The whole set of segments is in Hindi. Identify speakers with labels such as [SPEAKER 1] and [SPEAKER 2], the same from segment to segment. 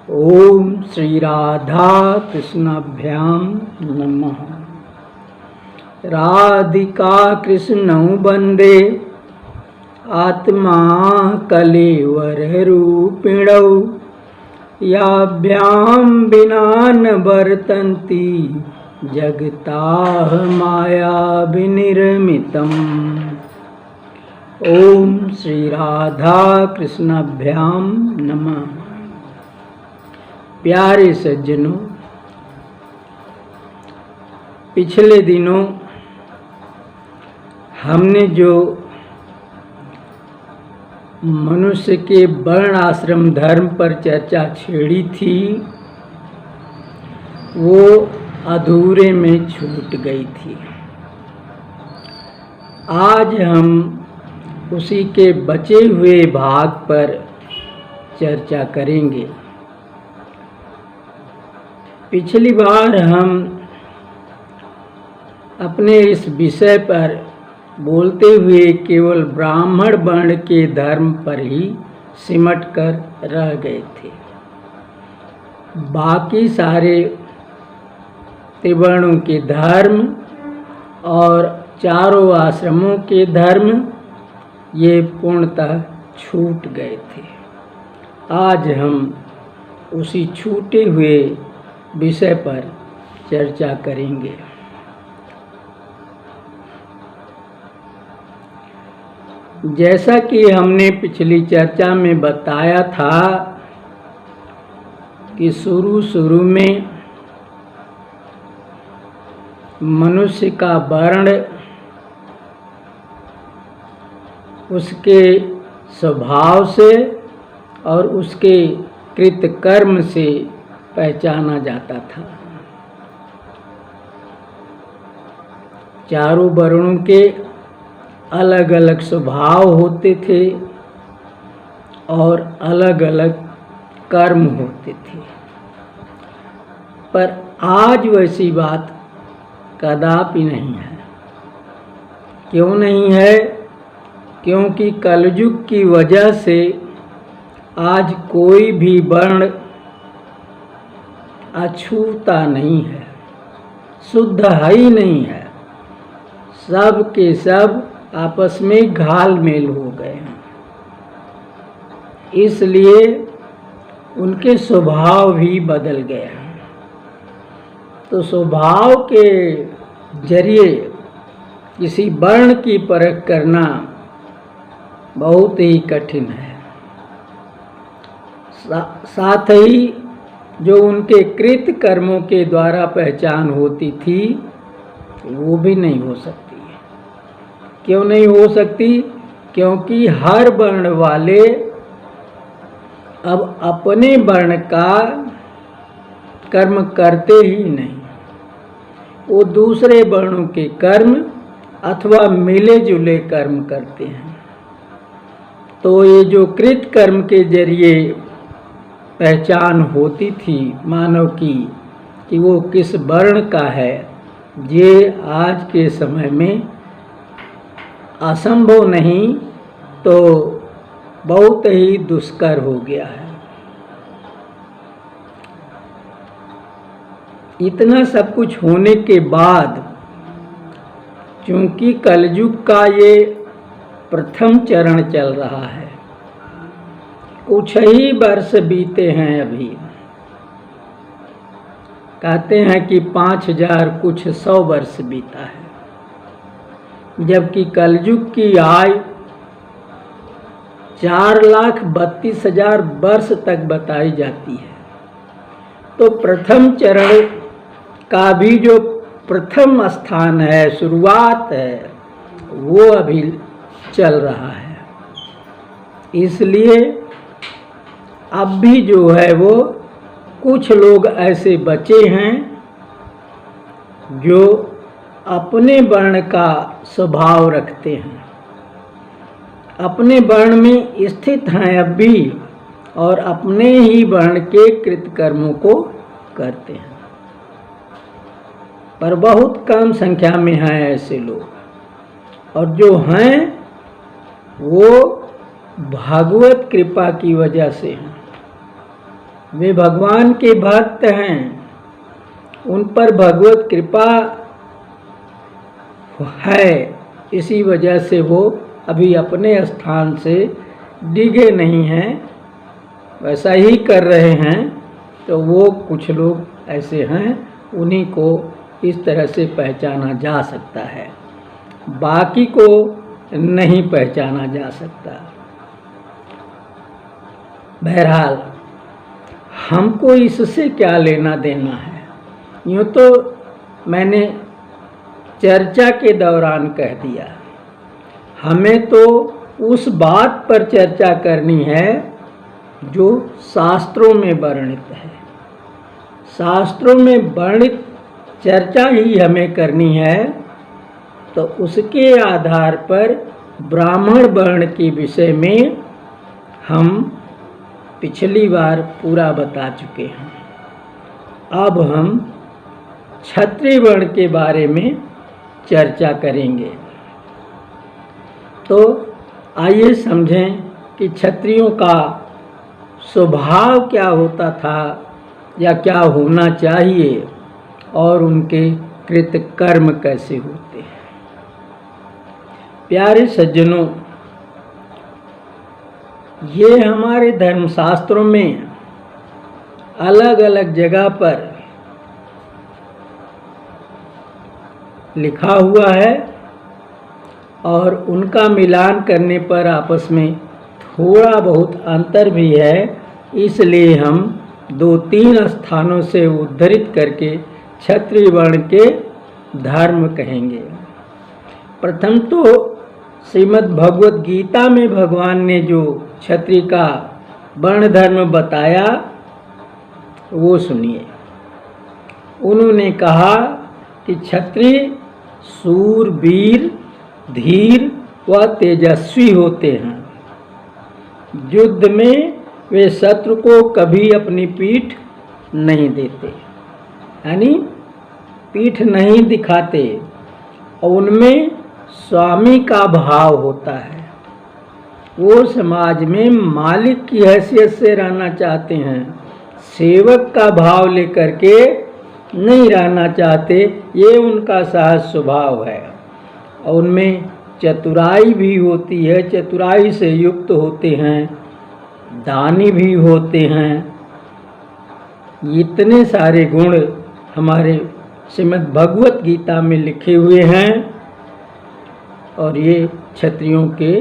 [SPEAKER 1] ओम श्री राधा कृष्णाभ्याम नमः। राधिका कृष्णौ वंदे आत्मा कलेवर रूपिणौ याभ्यां विना न वर्तन्ति जगताः माया विनिर्मितम्। ओम श्री राधा कृष्णाभ्याम नमः। प्यारे सज्जनों, पिछले दिनों हमने जो मनुष्य के वर्ण आश्रम धर्म पर चर्चा छेड़ी थी वो अधूरे में छूट गई थी। आज हम उसी के बचे हुए भाग पर चर्चा करेंगे। पिछली बार हम अपने इस विषय पर बोलते हुए केवल ब्राह्मण वर्ण के धर्म पर ही सिमट कर रह गए थे। बाकी सारे त्रिवर्णों के धर्म और चारों आश्रमों के धर्म ये पूर्णतः छूट गए थे। आज हम उसी छूटे हुए विषय पर चर्चा करेंगे। जैसा कि हमने पिछली चर्चा में बताया था कि शुरू में मनुष्य का वर्ण उसके स्वभाव से और उसके कृतकर्म से पहचाना जाता था। चारों वर्णों के अलग अलग स्वभाव होते थे और अलग अलग कर्म होते थे, पर आज वैसी बात कदापि नहीं है। क्यों नहीं है? क्योंकि कलयुग की वजह से आज कोई भी वर्ण अछूता नहीं है, शुद्ध है ही नहीं है। सब के सब आपस में घाल मेल हो गए हैं, इसलिए उनके स्वभाव भी बदल गए हैं। तो स्वभाव के जरिए किसी वर्ण की परख करना बहुत ही कठिन है। साथ ही जो उनके कृत कर्मों के द्वारा पहचान होती थी वो भी नहीं हो सकती। क्यों नहीं हो सकती? क्योंकि हर वर्ण वाले अब अपने वर्ण का कर्म करते ही नहीं, वो दूसरे वर्णों के कर्म अथवा मिले जुले कर्म करते हैं। तो ये जो कृत कर्म के जरिए पहचान होती थी मानव की कि वो किस वर्ण का है, ये आज के समय में असंभव नहीं तो बहुत ही दुष्कर हो गया है। इतना सब कुछ होने के बाद चूंकि कलयुग का ये प्रथम चरण चल रहा है, कुछ ही वर्ष बीते हैं। अभी कहते हैं कि 5000 कुछ 100 वर्ष बीता है, जबकि कलयुग की आयु 4,32,000 वर्ष तक बताई जाती है। तो प्रथम चरण का भी जो प्रथम स्थान है, शुरुआत है, वो अभी चल रहा है। इसलिए अब भी जो है वो कुछ लोग ऐसे बचे हैं जो अपने वर्ण का स्वभाव रखते हैं, अपने वर्ण में स्थित हैं अब भी, और अपने ही वर्ण के कृतकर्मों को करते हैं। पर बहुत कम संख्या में हैं ऐसे लोग, और जो हैं वो भगवत कृपा की वजह से हैं। वे भगवान के भक्त हैं, उन पर भगवत कृपा है, इसी वजह से वो अभी अपने स्थान से डिगे नहीं हैं, वैसा ही कर रहे हैं। तो वो कुछ लोग ऐसे हैं, उन्हीं को इस तरह से पहचाना जा सकता है, बाकी को नहीं पहचाना जा सकता। बहरहाल हमको इससे क्या लेना देना है? यूँ तो मैंने चर्चा के दौरान कह दिया, हमें तो उस बात पर चर्चा करनी है जो शास्त्रों में वर्णित है। शास्त्रों में वर्णित चर्चा ही हमें करनी है, तो उसके आधार पर ब्राह्मण वर्ण के विषय में हम पिछली बार पूरा बता चुके हैं। अब हम क्षत्रिय वर्ण के बारे में चर्चा करेंगे। तो आइए समझें कि क्षत्रियों का स्वभाव क्या होता था या क्या होना चाहिए, और उनके कृत कर्म कैसे होते हैं। प्यारे सज्जनों, ये हमारे धर्मशास्त्रों में अलग अलग जगह पर लिखा हुआ है, और उनका मिलान करने पर आपस में थोड़ा बहुत अंतर भी है, इसलिए हम 2-3 स्थानों से उद्धृत करके क्षत्रिय वर्ण के धर्म कहेंगे। प्रथम तो श्रीमद् भगवत गीता में भगवान ने जो क्षत्रिय का वर्ण धर्म बताया वो सुनिए। उन्होंने कहा कि क्षत्रिय शूरवीर, धीर व तेजस्वी होते हैं। युद्ध में वे शत्रु को कभी अपनी पीठ नहीं देते, यानी पीठ नहीं दिखाते, और उनमें स्वामी का भाव होता है। वो समाज में मालिक की हैसियत से रहना चाहते हैं, सेवक का भाव लेकर के नहीं रहना चाहते। ये उनका सहज स्वभाव है, और उनमें चतुराई भी होती है, चतुराई से युक्त होते हैं, दानी भी होते हैं। इतने सारे गुण हमारे श्रीमद् भगवत गीता में लिखे हुए हैं, और ये क्षत्रियों के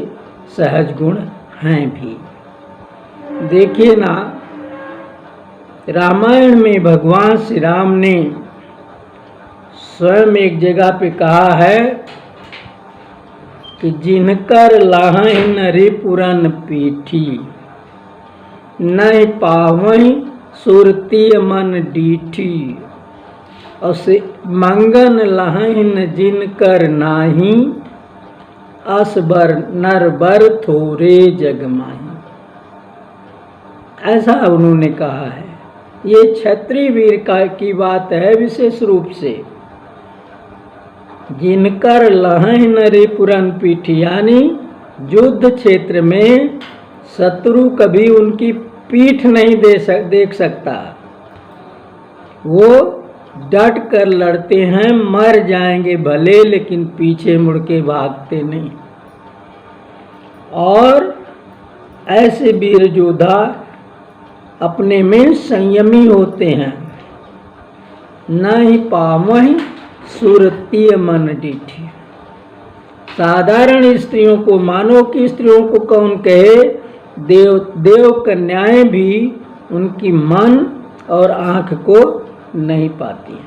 [SPEAKER 1] सहज गुण हैं भी। देखिए ना, रामायण में भगवान श्री राम ने स्वयं एक जगह पे कहा है कि जिनकर लाहै नरि पुरन पीठी, नहीं पावै सुरती मन डीठी, असे मंगन लहन जिनकर नाही, असबर नरबर थोरे जगमाही। ऐसा उन्होंने कहा है। ये क्षत्रिय वीर की बात है विशेष रूप से। जिनकर लहै नरि पुरन पीठी, यानी युद्ध क्षेत्र में शत्रु कभी उनकी पीठ नहीं देख सकता। वो डट कर लड़ते हैं, मर जाएंगे भले, लेकिन पीछे मुड़ के भागते नहीं। और ऐसे वीर योद्धा अपने में संयमी होते हैं। नहीं पावै सुरतीय मन डीठी। साधारण स्त्रियों को, मानव की स्त्रियों को कौन कहे, देव कन्याएं भी उनकी मन और आँख को नहीं पाती।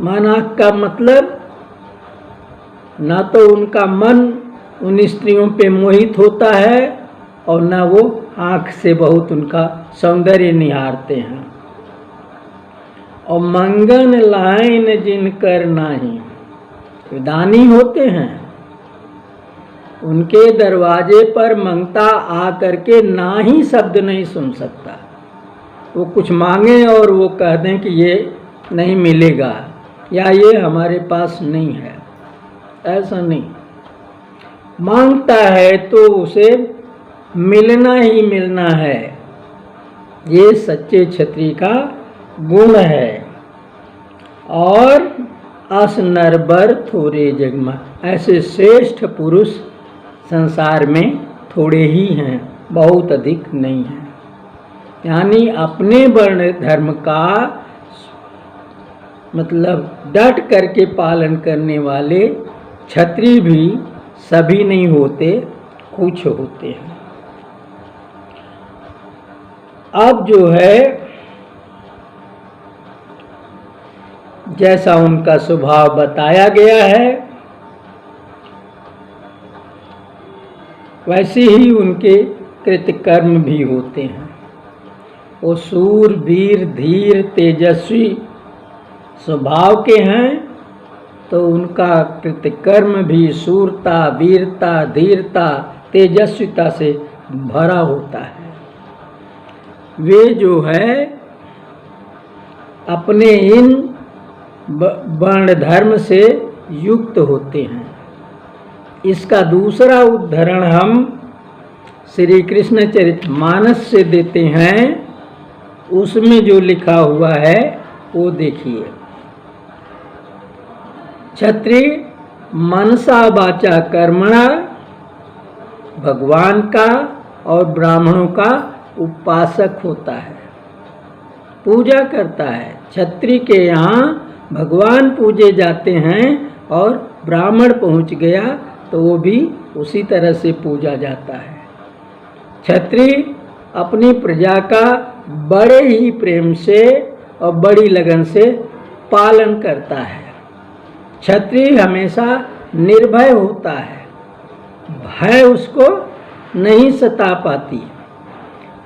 [SPEAKER 1] मन आँख का मतलब, ना तो उनका मन उन स्त्रियों पे मोहित होता है, और ना वो आँख से बहुत उनका सौंदर्य निहारते हैं। और मंगन लाइन जिनकर नाही, दानी होते हैं, उनके दरवाजे पर मंगता आ करके नाही शब्द नहीं सुन सकता। वो कुछ मांगे और वो कह दें कि ये नहीं मिलेगा या ये हमारे पास नहीं है, ऐसा नहीं। मांगता है तो उसे मिलना ही मिलना है, ये सच्चे क्षत्रिय का गुण है। और अस नर बर थोड़े जगमा, ऐसे श्रेष्ठ पुरुष संसार में थोड़े ही हैं, बहुत अधिक नहीं हैं। यानी अपने वर्ण धर्म का मतलब डट करके पालन करने वाले क्षत्रिय भी सभी नहीं होते, कुछ होते हैं। अब जो है जैसा उनका स्वभाव बताया गया है वैसे ही उनके कृतकर्म भी होते हैं। वो शूर वीर धीर तेजस्वी स्वभाव के हैं तो उनका कृतकर्म भी शूरता वीरता धीरता तेजस्विता से भरा होता है। वे जो है अपने इन वर्ण धर्म से युक्त होते हैं। इसका दूसरा उदाहरण हम श्री कृष्ण चरितमानस से देते हैं। उसमें जो लिखा हुआ है वो देखिए। क्षत्रिय मनसा वाचा कर्मणा भगवान का और ब्राह्मणों का उपासक होता है, पूजा करता है। क्षत्रिय के यहाँ भगवान पूजे जाते हैं और ब्राह्मण पहुँच गया तो वो भी उसी तरह से पूजा जाता है। क्षत्रिय अपनी प्रजा का बड़े ही प्रेम से और बड़ी लगन से पालन करता है। क्षत्रिय हमेशा निर्भय होता है, भय उसको नहीं सता पाती।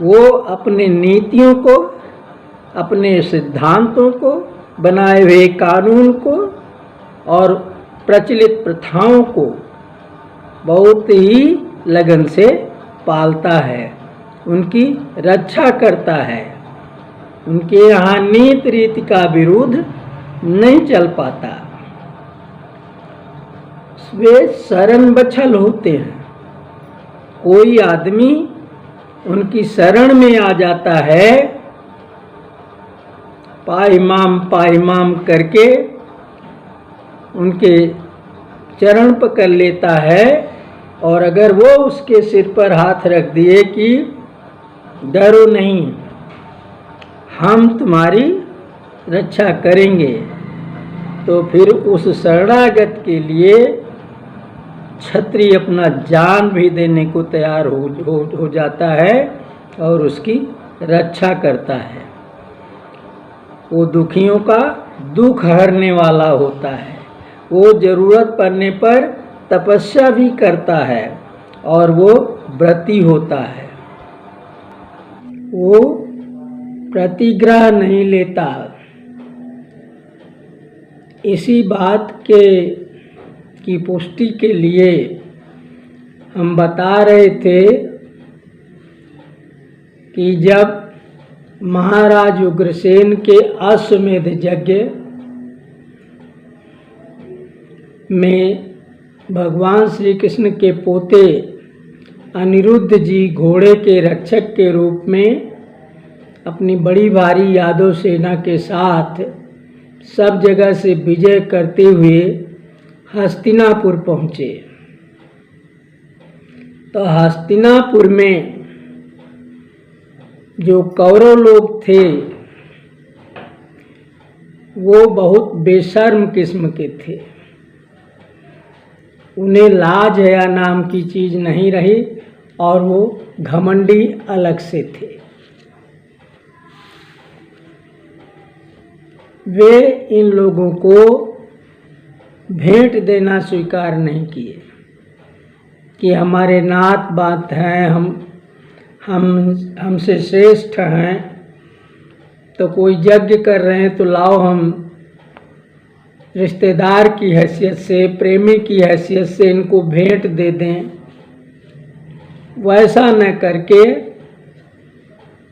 [SPEAKER 1] वो अपने नीतियों को, अपने सिद्धांतों को, बनाए हुए कानून को और प्रचलित प्रथाओं को बहुत ही लगन से पालता है, उनकी रक्षा करता है। उनके यहाँ नीति रीति का विरोध नहीं चल पाता। वे शरण बछल होते हैं। कोई आदमी उनकी शरण में आ जाता है, पाइमाम करके उनके चरण पकड़ लेता है और अगर वो उसके सिर पर हाथ रख दिए कि डरो नहीं, हम तुम्हारी रक्षा करेंगे, तो फिर उस शरणागत के लिए क्षत्रिय अपना जान भी देने को तैयार हो जाता है और उसकी रक्षा करता है। वो दुखियों का दुख हरने वाला होता है। वो जरूरत पड़ने पर तपस्या भी करता है और वो व्रती होता है। वो प्रतिग्रह नहीं लेता। इसी बात की पुष्टि के लिए हम बता रहे थे कि जब महाराज उग्रसेन के अश्वमेध यज्ञ में भगवान श्री कृष्ण के पोते अनिरुद्ध जी घोड़े के रक्षक के रूप में अपनी बड़ी भारी यादव सेना के साथ सब जगह से विजय करते हुए हस्तिनापुर पहुँचे। तो हस्तिनापुर में जो कौरव लोग थे वो बहुत बेशर्म किस्म के थे। उन्हें लाज हया नाम की चीज़ नहीं रही और वो घमंडी अलग से थे। वे इन लोगों को भेंट देना स्वीकार नहीं किए कि हमारे नात बात हैं, हमसे श्रेष्ठ हैं, तो कोई यज्ञ कर रहे हैं तो लाओ हम रिश्तेदार की हैसियत से, प्रेमी की हैसियत से इनको भेंट दे दें। वैसा न करके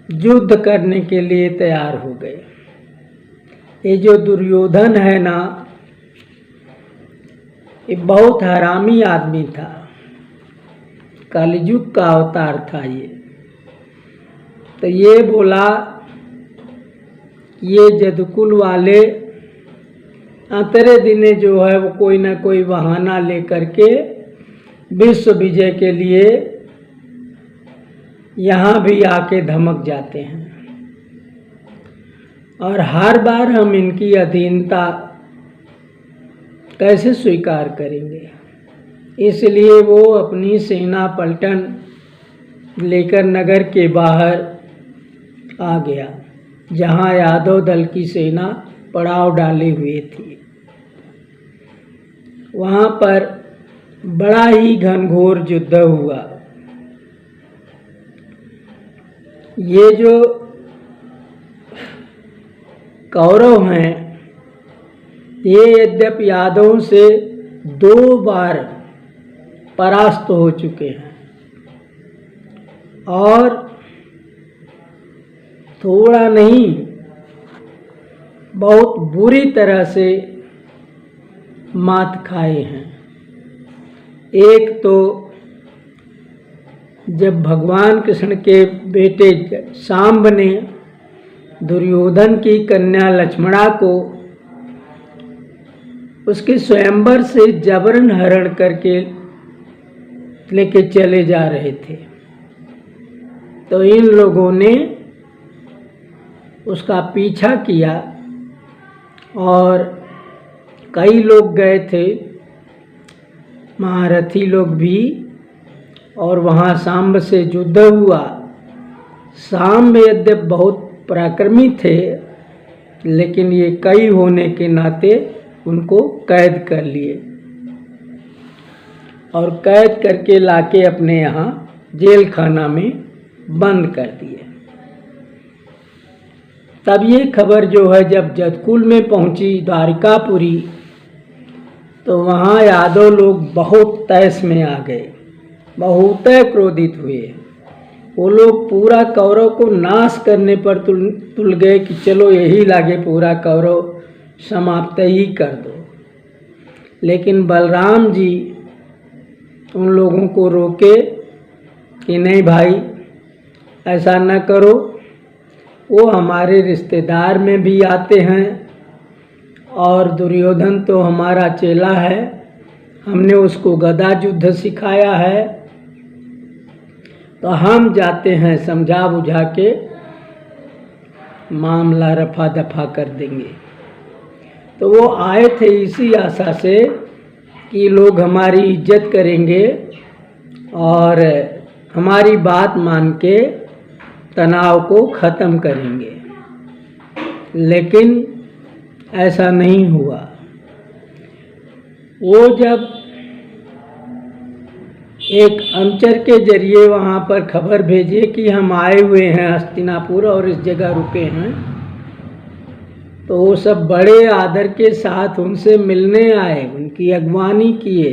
[SPEAKER 1] युद्ध करने के लिए तैयार हो गए। ये जो दुर्योधन है ना, ये बहुत हरामी आदमी था, कलयुग का अवतार था ये। तो ये बोला ये जदकुल वाले अंतरे दिने जो है वो कोई ना कोई बहाना लेकर के विश्व विजय के लिए यहाँ भी आके धमक जाते हैं और हर बार हम इनकी अधीनता कैसे स्वीकार करेंगे। इसलिए वो अपनी सेना पलटन लेकर नगर के बाहर आ गया जहाँ यादव दल की सेना पड़ाव डाले हुए थी। वहाँ पर बड़ा ही घनघोर युद्ध हुआ। ये जो कौरव हैं ये यद्यपि यादवों से 2 बार परास्त हो चुके हैं और थोड़ा नहीं बहुत बुरी तरह से मात खाए हैं। एक तो जब भगवान कृष्ण के बेटे सांब ने दुर्योधन की कन्या लक्ष्मणा को उसके स्वयंवर से जबरन हरण करके लेके चले जा रहे थे, तो इन लोगों ने उसका पीछा किया और कई लोग गए थे, महारथी लोग भी, और वहाँ सांब से युद्ध हुआ। सांब यद्यपि बहुत पराक्रमी थे लेकिन ये कई होने के नाते उनको कैद कर लिए और कैद करके लाके अपने यहाँ जेल खाना में बंद कर दिए। तब ये खबर जो है जब जदकुल में पहुंची द्वारिकापुरी तो वहाँ यादव लोग बहुत तैस में आ गए, बहुत क्रोधित हुए। वो लोग पूरा कौरव को नाश करने पर तुल गए कि चलो यही लागे पूरा कौरव समाप्त ही कर दो। लेकिन बलराम जी उन लोगों को रोके कि नहीं भाई ऐसा न करो, वो हमारे रिश्तेदार में भी आते हैं और दुर्योधन तो हमारा चेला है, हमने उसको गदा युद्ध सिखाया है, तो हम जाते हैं समझा बुझा के मामला रफा दफा कर देंगे। तो वो आए थे इसी आशा से कि लोग हमारी इज्जत करेंगे और हमारी बात मान के तनाव को ख़त्म करेंगे, लेकिन ऐसा नहीं हुआ। वो जब एक अनुचर के जरिए वहाँ पर खबर भेजे कि हम आए हुए हैं हस्तिनापुर और इस जगह रुके हैं, तो वो सब बड़े आदर के साथ उनसे मिलने आए, उनकी अगवानी किए,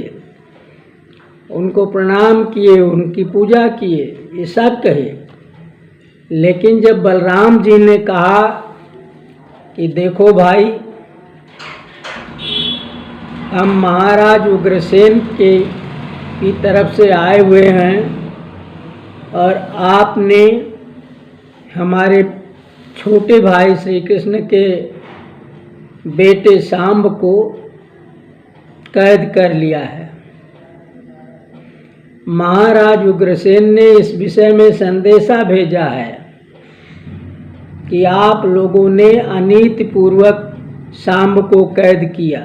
[SPEAKER 1] उनको प्रणाम किए, उनकी पूजा किए, ये सब कहे। लेकिन जब बलराम जी ने कहा कि देखो भाई हम महाराज उग्रसेन की तरफ से आए हुए हैं और आपने हमारे छोटे भाई श्री कृष्ण के बेटे सांब को कैद कर लिया है। महाराज उग्रसेन ने इस विषय में संदेशा भेजा है कि आप लोगों ने अनीतिपूर्वक सांब को कैद किया।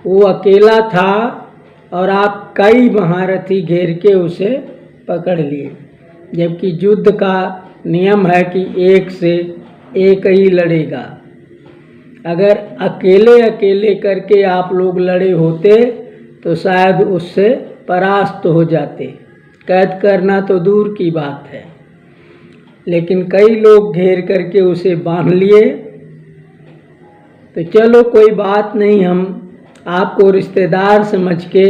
[SPEAKER 1] वो अकेला था और आप कई महारथी घेर के उसे पकड़ लिए, जबकि युद्ध का नियम है कि एक से एक ही लड़ेगा। अगर अकेले अकेले करके आप लोग लड़े होते तो शायद उससे परास्त हो जाते, कैद करना तो दूर की बात है। लेकिन कई लोग घेर करके उसे बांध लिए। तो चलो कोई बात नहीं, हम आपको रिश्तेदार समझ के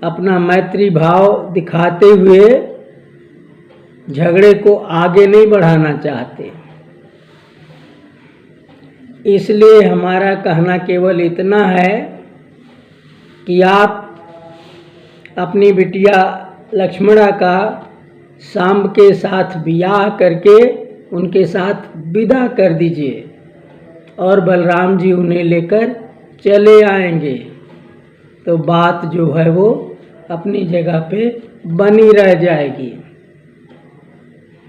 [SPEAKER 1] अपना मैत्री भाव दिखाते हुए झगड़े को आगे नहीं बढ़ाना चाहते। इसलिए हमारा कहना केवल इतना है कि आप अपनी बिटिया लक्ष्मणा का सांब के साथ ब्याह करके उनके साथ विदा कर दीजिए और बलराम जी उन्हें लेकर चले आएंगे, तो बात जो है वो अपनी जगह पे बनी रह जाएगी।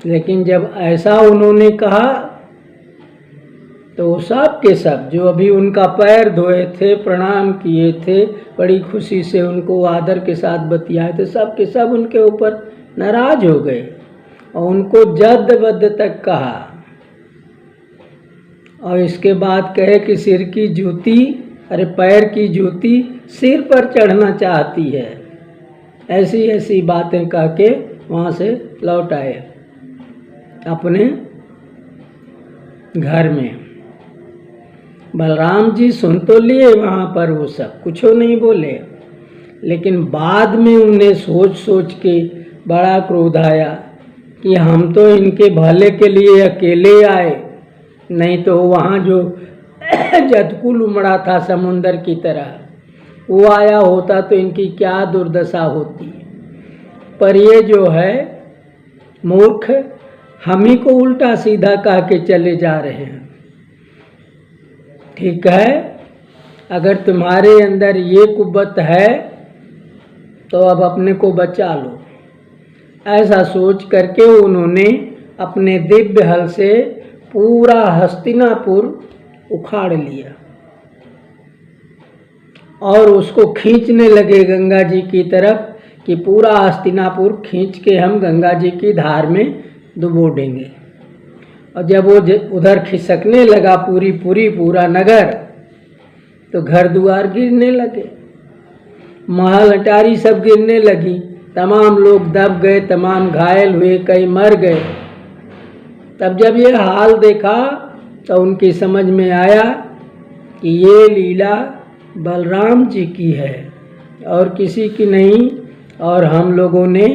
[SPEAKER 1] लेकिन जब ऐसा उन्होंने कहा तो सब के सब जो अभी उनका पैर धोए थे, प्रणाम किए थे, बड़ी खुशी से उनको आदर के साथ बतियाए थे, सब के सब उनके ऊपर नाराज हो गए और उनको जद बद तक कहा। और इसके बाद कहे कि सिर की जूती, अरे पैर की जूती सिर पर चढ़ना चाहती है। ऐसी ऐसी बातें कह के वहाँ से लौट आए अपने घर में। बलराम जी सुन तो लिए वहाँ पर, वो सब कुछ नहीं बोले, लेकिन बाद में उन्हें सोच सोच के बड़ा क्रोध आया कि हम तो इनके भले के लिए अकेले आए, नहीं तो वहाँ जो जतकुल उमड़ा था समुंदर की तरह, वो आया होता तो इनकी क्या दुर्दशा होती। पर ये जो है मूर्ख हम ही को उल्टा सीधा कह के चले जा रहे हैं। ठीक है, अगर तुम्हारे अंदर ये कुव्वत है तो अब अपने को बचा लो। ऐसा सोच करके उन्होंने अपने दिव्य हल से पूरा हस्तिनापुर उखाड़ लिया और उसको खींचने लगे गंगा जी की तरफ कि पूरा हस्तिनापुर खींच के हम गंगा जी की धार में डुबो देंगे। और जब वो उधर खिसकने लगा पूरा नगर, तो घर द्वार गिरने लगे, महल अटारी सब गिरने लगी, तमाम लोग दब गए, तमाम घायल हुए, कई मर गए। तब जब ये हाल देखा तो उनकी समझ में आया कि ये लीला बलराम जी की है और किसी की नहीं, और हम लोगों ने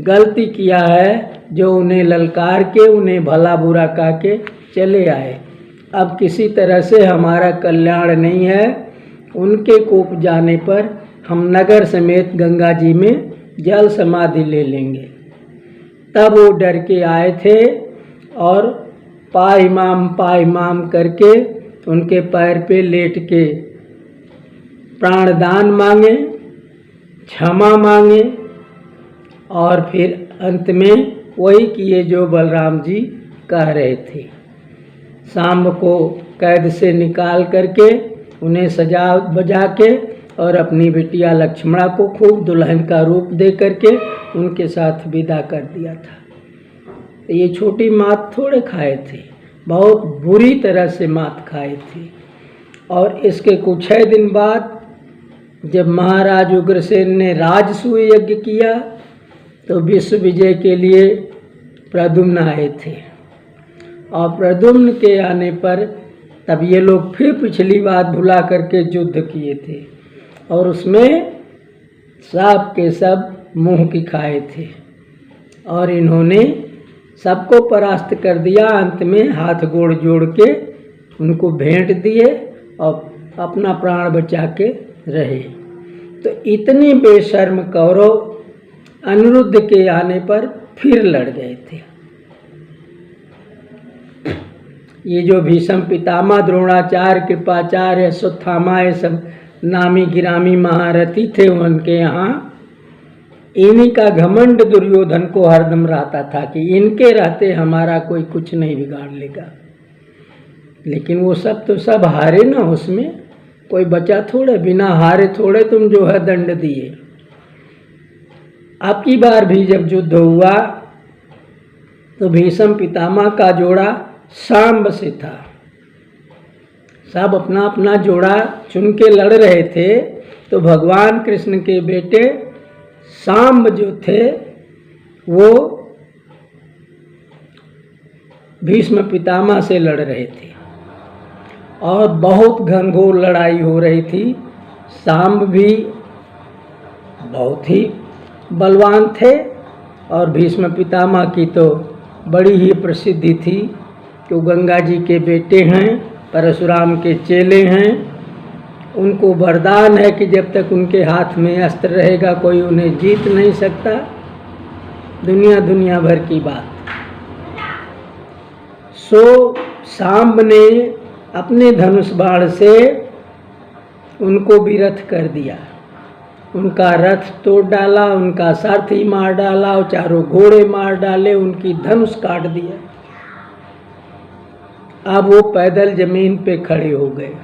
[SPEAKER 1] गलती किया है जो उन्हें ललकार के, उन्हें भला बुरा कह के चले आए। अब किसी तरह से हमारा कल्याण नहीं है। उनके कोप जाने पर हम नगर समेत गंगा जी में जल समाधि ले लेंगे। तब वो डर के आए थे और पाइमाम करके उनके पैर पे लेट के प्राणदान मांगे, क्षमा मांगे, और फिर अंत में वही किए जो बलराम जी कह रहे थे। सांब को कैद से निकाल करके उन्हें सजा बजा के और अपनी बिटिया लक्ष्मणा को खूब दुल्हन का रूप दे करके उनके साथ विदा कर दिया था। ये छोटी मात थोड़े खाए थे, बहुत बुरी तरह से मात खाए थे। और इसके कुछ 6 दिन बाद जब महाराज उग्रसेन ने राजसूय यज्ञ किया तो विश्व विजय के लिए प्रद्युम्न आए थे। और प्रद्युम्न के आने पर तब ये लोग फिर पिछली बात भुला करके युद्ध किए थे और उसमें सब के सब मुंह की खाए थे और इन्होंने सबको परास्त कर दिया। अंत में हाथ गोड़ जोड़ के उनको भेंट दिए और अपना प्राण बचा के रहे। तो इतनी बेशर्म कौरव अनिरुद्ध के आने पर फिर लड़ गए थे। ये जो भीष्म पितामह, द्रोणाचार्य, कृपाचार्य, अश्वत्थामा, ये सब नामी गिरामी महारथी थे उनके यहाँ, इन्हीं का घमंड दुर्योधन को हरदम रहता था कि इनके रहते हमारा कोई कुछ नहीं बिगाड़ लेगा। लेकिन वो सब तो सब हारे ना, उसमें कोई बचा थोड़े, बिना हारे थोड़े तुम जो है दंड दिए। अब की बार भी जब युद्ध हुआ तो भीष्म पितामह का जोड़ा सांब से था। सब अपना अपना जोड़ा चुन के लड़ रहे थे, तो भगवान कृष्ण के बेटे सांब जो थे वो भीष्म पितामह से लड़ रहे थे और बहुत घनघोर लड़ाई हो रही थी। सांब भी बहुत ही बलवान थे और भीष्म पितामह की तो बड़ी ही प्रसिद्धि थी कि वो गंगा जी के बेटे हैं, परशुराम के चेले हैं। उनको वरदान है कि जब तक उनके हाथ में अस्त्र रहेगा कोई उन्हें जीत नहीं सकता। दुनिया भर की बात। सो सांब ने अपने धनुष बाण से उनको विरथ कर दिया, उनका रथ तोड़ डाला, उनका सारथी मार डाला, चारों घोड़े मार डाले, उनकी धनुष काट दिया। अब वो पैदल जमीन पे खड़े हो गए।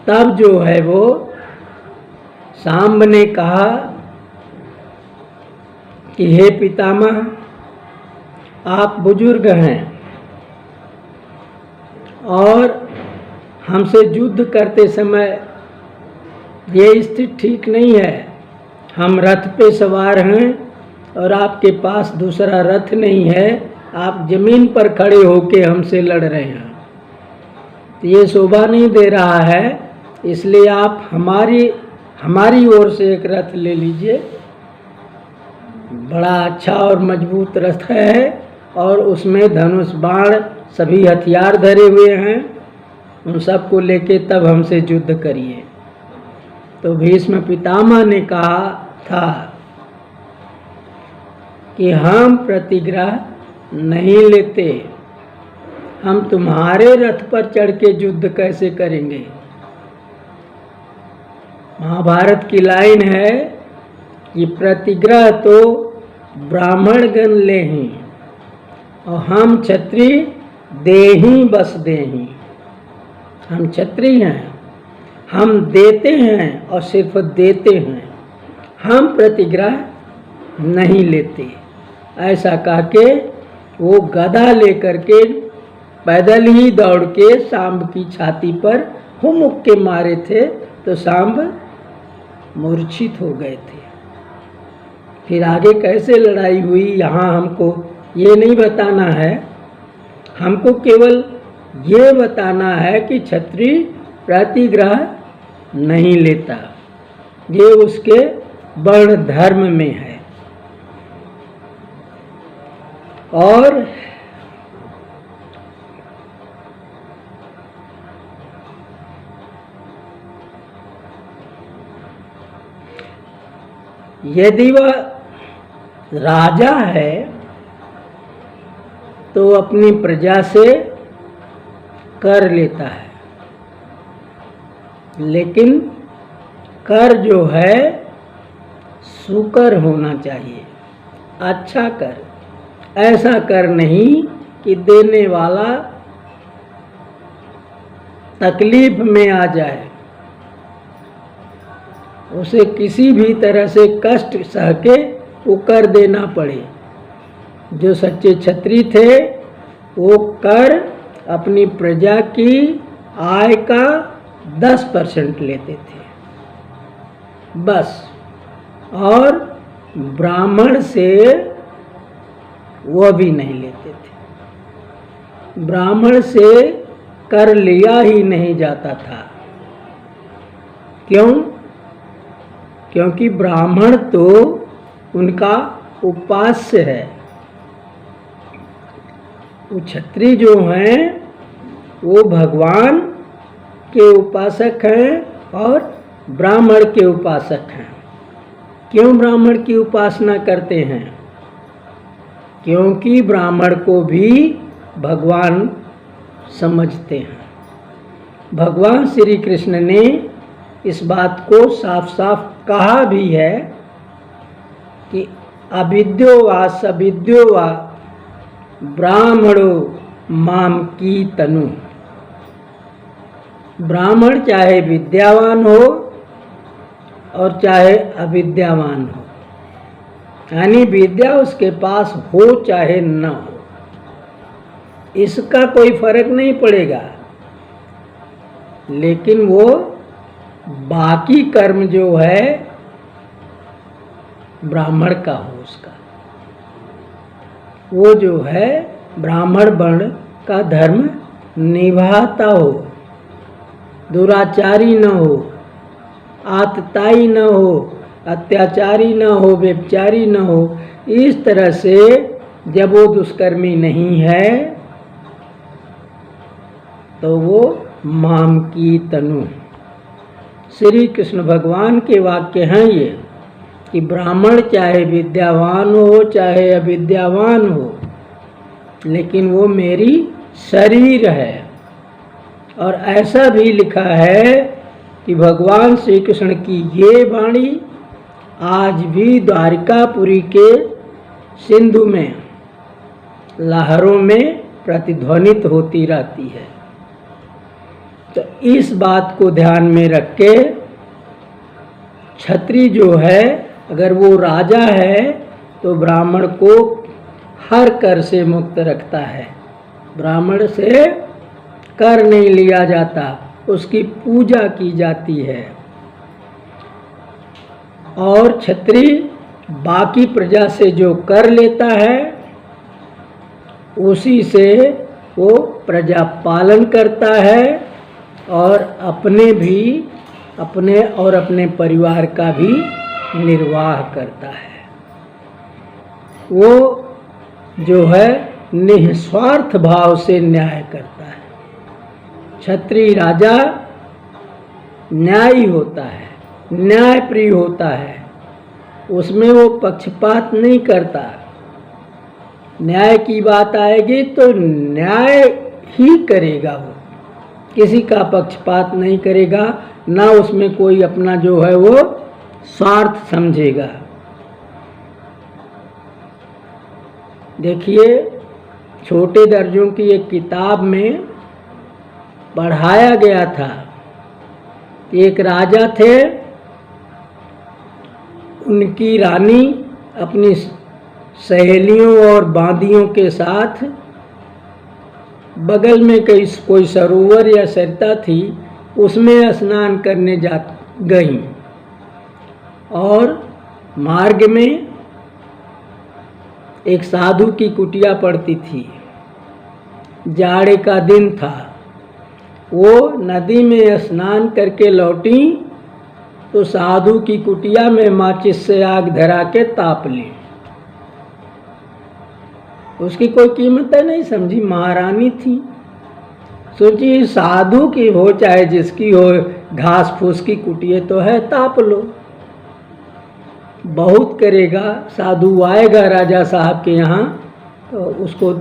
[SPEAKER 1] तब जो है वो सांब ने कहा कि हे पितामह, आप बुजुर्ग हैं और हमसे युद्ध करते समय ये स्थिति ठीक नहीं है। हम रथ पे सवार हैं और आपके पास दूसरा रथ नहीं है, आप जमीन पर खड़े होके हमसे लड़ रहे हैं, तो ये शोभा नहीं दे रहा है। इसलिए आप हमारी ओर से एक रथ ले लीजिए, बड़ा अच्छा और मजबूत रथ है और उसमें धनुष बाण सभी हथियार धरे हुए हैं, उन सबको लेके तब हमसे युद्ध करिए। तो भीष्म पितामह ने कहा था कि हम प्रतिग्रह नहीं लेते, हम तुम्हारे रथ पर चढ़ के युद्ध कैसे करेंगे। महाभारत की लाइन है कि प्रतिग्रह तो ब्राह्मणगण लेहि और हम क्षत्रिय देहि बस देहि। हम क्षत्रिय हैं, हम देते हैं और सिर्फ देते हैं, हम प्रतिग्रह नहीं लेते। ऐसा कह के वो गदा लेकर के पैदल ही दौड़ के सांब की छाती पर हुमुक के मारे थे, तो सांब मूर्छित हो गए थे। फिर आगे कैसे लड़ाई हुई यहाँ हमको ये नहीं बताना है, हमको केवल ये बताना है कि क्षत्रिय प्रतिग्रह नहीं लेता, ये उसके वर्ण धर्म में है। और यदि वह राजा है तो अपनी प्रजा से कर लेता है, लेकिन कर जो है सुकर होना चाहिए, अच्छा कर, ऐसा कर नहीं कि देने वाला तकलीफ में आ जाए, उसे किसी भी तरह से कष्ट सह के वो कर देना पड़े। जो सच्चे क्षत्रिय थे वो कर अपनी प्रजा की आय का 10% लेते थे बस, और ब्राह्मण से वह भी नहीं लेते थे। ब्राह्मण से कर लिया ही नहीं जाता था। क्यों? क्योंकि ब्राह्मण तो उनका उपास्य है, वो क्षत्रिय जो हैं वो भगवान के उपासक हैं और ब्राह्मण के उपासक हैं। क्यों ब्राह्मण की उपासना करते हैं? क्योंकि ब्राह्मण को भी भगवान समझते हैं। भगवान श्री कृष्ण ने इस बात को साफ साफ कहा भी है कि अविद्यो वा सविद्यो वा ब्राह्मणो माम की तनु। ब्राह्मण चाहे विद्यावान हो और चाहे अविद्यावान हो, यानी विद्या उसके पास हो चाहे न हो, इसका कोई फर्क नहीं पड़ेगा, लेकिन वो बाकी कर्म जो है ब्राह्मण का हो, उसका वो जो है ब्राह्मण वर्ण का धर्म निभाता हो, दुराचारी न हो, आतताई न हो, अत्याचारी न हो, व्यभिचारी न हो। इस तरह से जब वो दुष्कर्मी नहीं है तो वो माम की तनु। श्री कृष्ण भगवान के वाक्य हैं ये। कि ब्राह्मण चाहे विद्यावान हो चाहे अविद्यावान हो, लेकिन वो मेरी शरीर है। और ऐसा भी लिखा है कि भगवान श्री कृष्ण की ये वाणी आज भी द्वारिकापुरी के सिंधु में लहरों में प्रतिध्वनित होती रहती है। तो इस बात को ध्यान में रख के क्षत्रिय जो है, अगर वो राजा है तो ब्राह्मण को हर कर से मुक्त रखता है। ब्राह्मण से कर नहीं लिया जाता, उसकी पूजा की जाती है। और क्षत्रिय बाकी प्रजा से जो कर लेता है उसी से वो प्रजा पालन करता है और अपने परिवार का भी निर्वाह करता है। वो जो है निस्वार्थ भाव से न्याय करता है। क्षत्रिय राजा न्यायी होता है, न्यायप्रिय होता है, उसमें वो पक्षपात नहीं करता। न्याय की बात आएगी तो न्याय ही करेगा, वो किसी का पक्षपात नहीं करेगा, ना उसमें कोई अपना जो है वो स्वार्थ समझेगा। देखिए, छोटे दर्जों की एक किताब में पढ़ाया गया था, एक राजा थे, उनकी रानी अपनी सहेलियों और बांदियों के साथ बगल में कोई सरोवर या सरिता थी, उसमें स्नान करने गईं। और मार्ग में एक साधु की कुटिया पड़ती थी, जाड़े का दिन था। वो नदी में स्नान करके लौटी तो साधु की कुटिया में माचिस से आग धरा के ताप ली। उसकी कोई कीमत नहीं समझी, महारानी थी। सोची साधु की हो चाहे जिसकी हो, घास फूस की कुटिया तो है, ताप लो, बहुत करेगा। साधु आएगा राजा साहब के यहाँ तो उसको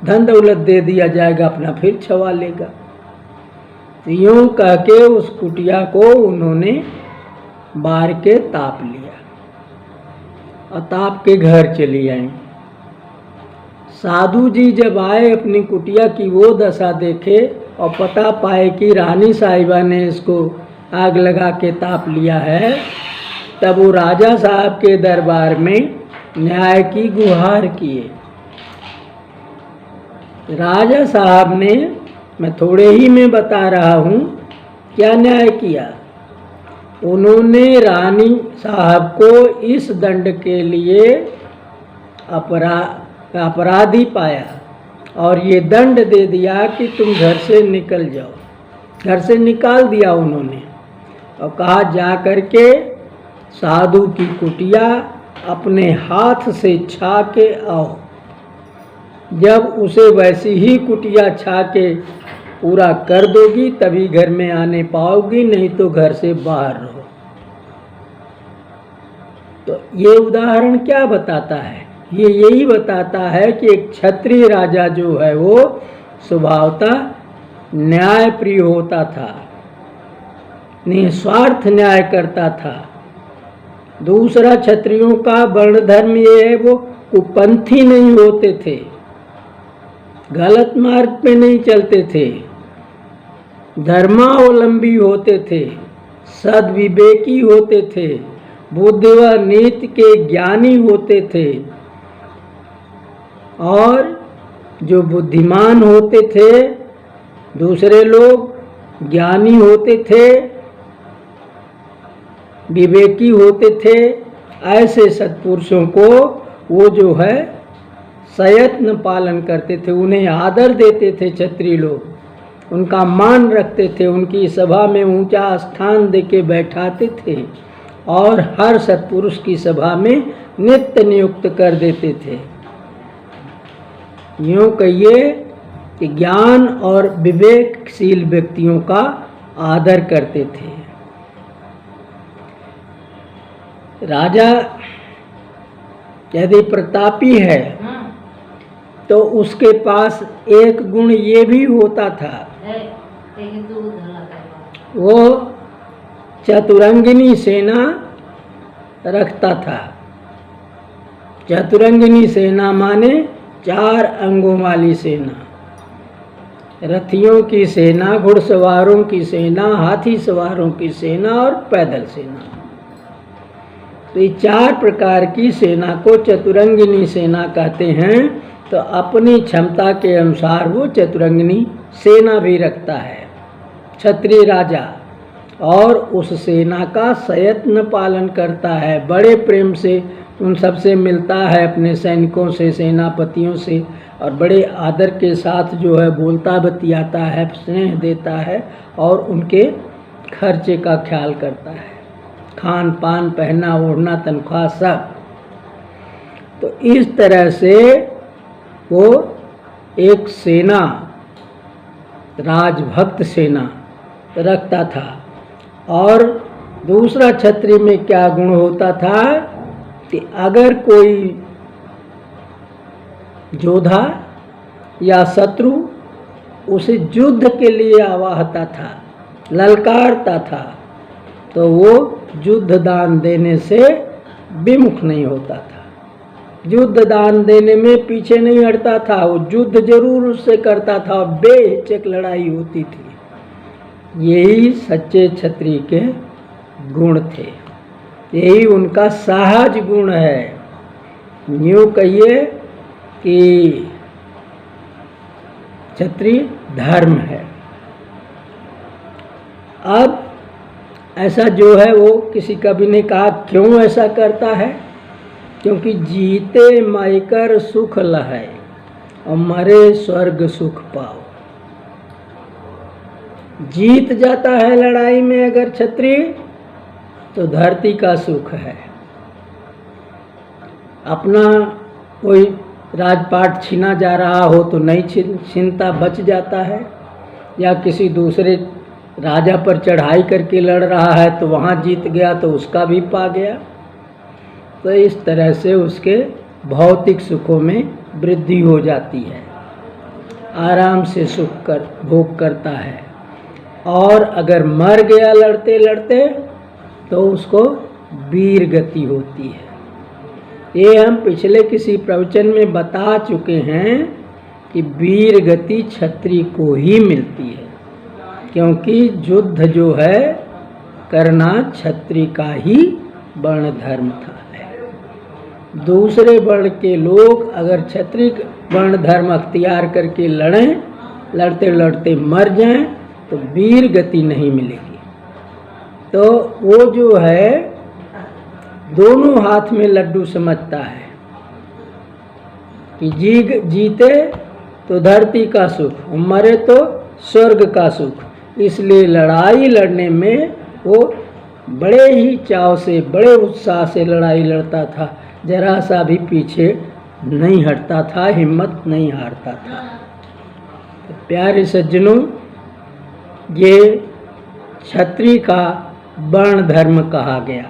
[SPEAKER 1] धन दौलत दे दिया जाएगा, अपना फिर छवा लेगा। यूं कह के उस कुटिया को उन्होंने बार के ताप लिया और ताप के घर चली आई। साधु जी जब आए, अपनी कुटिया की वो दशा देखे और पता पाए कि रानी साहिबा ने इसको आग लगा के ताप लिया है, तब वो राजा साहब के दरबार में न्याय की गुहार किए। राजा साहब ने, मैं थोड़े ही में बता रहा हूँ, क्या न्याय किया। उन्होंने रानी साहब को इस दंड के लिए अपराधी पाया और ये दंड दे दिया कि तुम घर से निकल जाओ। घर से निकाल दिया उन्होंने और कहा जा कर के साधु की कुटिया अपने हाथ से छा के आओ। जब उसे वैसी ही कुटिया छा के पूरा कर दोगी तभी घर में आने पाओगी, नहीं तो घर से बाहर रहो। तो ये उदाहरण क्या बताता है? ये यही बताता है कि एक क्षत्रिय राजा जो है वो स्वभावतः न्यायप्रिय होता था, निस्वार्थ न्याय करता था। दूसरा, क्षत्रियों का वर्ण धर्म ये है, वो कुपंथी नहीं होते थे, गलत मार्ग पे नहीं चलते थे, धर्मावलंबी होते थे, सद्विवेकी होते थे, बुद्धि व नीति के ज्ञानी होते थे। और जो बुद्धिमान होते थे, दूसरे लोग ज्ञानी होते थे, विवेकी होते थे, ऐसे सत्पुरुषों को वो जो है सयत्न पालन करते थे, उन्हें आदर देते थे। क्षत्रिय लोग उनका मान रखते थे, उनकी सभा में ऊंचा स्थान देके बैठाते थे और हर सत्पुरुष की सभा में नित्य नियुक्त कर देते थे। यूँ कहिए कि ज्ञान और विवेकशील व्यक्तियों का आदर करते थे। राजा यदि प्रतापी है तो उसके पास एक गुण ये भी होता था, वो चतुरंगिनी सेना रखता था। चतुरंगिनी सेना माने 4 अंगों वाली सेना, रथियों की सेना, घुड़सवारों की सेना, हाथी सवारों की सेना और पैदल सेना। तो ये 4 प्रकार की सेना को चतुरंगिनी सेना कहते हैं। तो अपनी क्षमता के अनुसार वो चतुरंगिनी सेना भी रखता है क्षत्रिय राजा, और उस सेना का सयत्न पालन करता है, बड़े प्रेम से उन सबसे मिलता है, अपने सैनिकों से, सेनापतियों से, और बड़े आदर के साथ जो है बोलता बतियाता है, स्नेह देता है और उनके खर्चे का ख्याल करता है, खान पान, पहना ओढ़ना, तनख्वाह सब। तो इस तरह से वो एक सेना, राजभक्त सेना रखता था। और दूसरा क्षत्रिय में क्या गुण होता था कि अगर कोई योद्धा या शत्रु उसे युद्ध के लिए आवाहता था, ललकारता था, तो वो युद्ध दान देने से विमुख नहीं होता था, युद्ध दान देने में पीछे नहीं हटता था, वो युद्ध जरूर उससे करता था, बेहिचक लड़ाई होती थी। यही सच्चे क्षत्रिय के गुण थे, यही उनका सहज गुण है। यूँ कहिए कि क्षत्रिय धर्म है। अब ऐसा जो है वो किसी कवि ने कहा, क्यों ऐसा करता है? क्योंकि जीते मायकर सुख लहै और मरे स्वर्ग सुख पाओ। जीत जाता है लड़ाई में अगर क्षत्रिय तो धरती का सुख है, अपना कोई राजपाट छीना जा रहा हो तो नहीं छीनता, बच जाता है, या किसी दूसरे राजा पर चढ़ाई करके लड़ रहा है तो वहाँ जीत गया तो उसका भी पा गया। तो इस तरह से उसके भौतिक सुखों में वृद्धि हो जाती है, आराम से सुख भोग करता है। और अगर मर गया लड़ते लड़ते तो उसको वीर गति होती है। ये हम पिछले किसी प्रवचन में बता चुके हैं कि वीर गति क्षत्रिय को ही मिलती है, क्योंकि युद्ध जो है करना क्षत्रिय का ही वर्ण धर्म था। दूसरे वर्ण के लोग अगर क्षत्रिय वर्ण धर्म अख्तियार करके लड़ें, लड़ते लड़ते मर जाएं तो वीर गति नहीं मिलेगी। तो वो जो है दोनों हाथ में लड्डू समझता है कि जीते तो धरती का सुख, मरे तो स्वर्ग का सुख। इसलिए लड़ाई लड़ने में वो बड़े ही चाव से, बड़े उत्साह से लड़ाई लड़ता था, जरा सा भी पीछे नहीं हटता था, हिम्मत नहीं हारता था। तो प्यारे सज्जनों, ये क्षत्रिय का वर्ण धर्म कहा गया।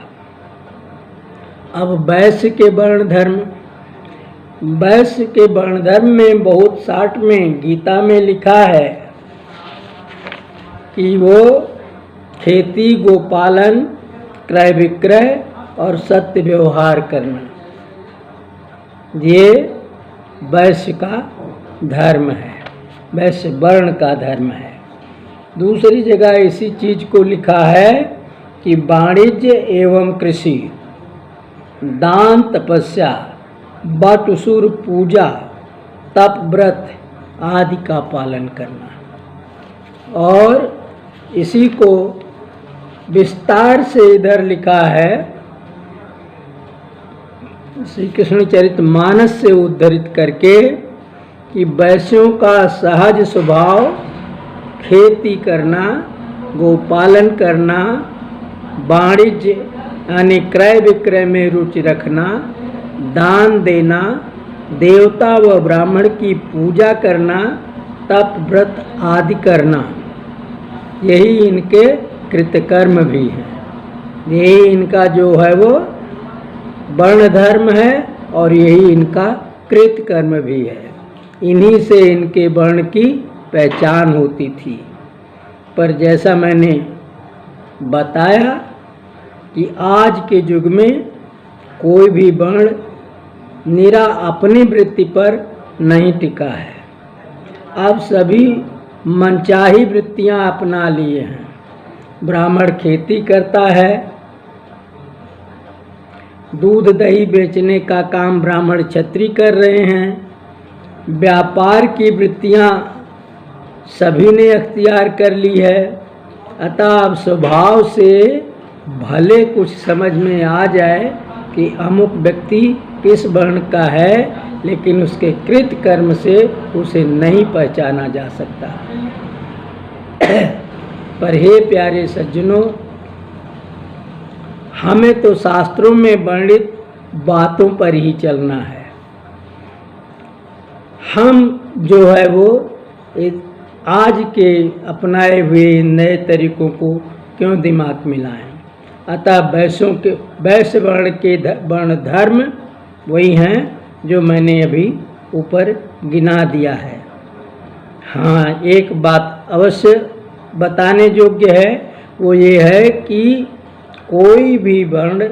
[SPEAKER 1] अब वैश्य के वर्ण धर्म, वैश्य के वर्ण धर्म में बहुत शार्ट में गीता में लिखा है कि वो खेती, गोपालन, क्रय विक्रय और सत्य व्यवहार करना, ये वैश्य का धर्म है, वैश्य वर्ण का धर्म है। दूसरी जगह इसी चीज को लिखा है कि वाणिज्य एवं कृषि, दान, तपस्या, बटुसुर पूजा, तप, व्रत आदि का पालन करना। और इसी को विस्तार से इधर लिखा है श्री कृष्ण चरितमानस से उद्धृत करके कि वैश्यों का सहज स्वभाव खेती करना, गोपालन करना, वाणिज्य यानी क्रय विक्रय में रुचि रखना, दान देना, देवता व ब्राह्मण की पूजा करना, तप, व्रत आदि करना, यही इनके कृतकर्म भी हैं। यही इनका जो है वो वर्ण धर्म है और यही इनका कृत कर्म भी है। इन्हीं से इनके वर्ण की पहचान होती थी। पर जैसा मैंने बताया कि आज के युग में कोई भी वर्ण निरा अपनी वृत्ति पर नहीं टिका है। अब सभी मनचाही वृत्तियां अपना लिए हैं। ब्राह्मण खेती करता है, दूध दही बेचने का काम ब्राह्मण क्षत्रिय कर रहे हैं। व्यापार की वृत्तियां सभी ने अख्तियार कर ली है। अतः अब स्वभाव से भले कुछ समझ में आ जाए कि अमुक व्यक्ति किस वर्ण का है, लेकिन उसके कृत कर्म से उसे नहीं पहचाना जा सकता। पर हे प्यारे सज्जनों, हमें तो शास्त्रों में वर्णित बातों पर ही चलना है। हम जो है वो आज के अपनाए हुए नए तरीकों को क्यों दिमाग में लाएं। अतः वैश्य वर्ण के वर्ण धर्म वही हैं जो मैंने अभी ऊपर गिना दिया है। हाँ, एक बात अवश्य बताने योग्य है, वो ये है कि कोई भी वर्ण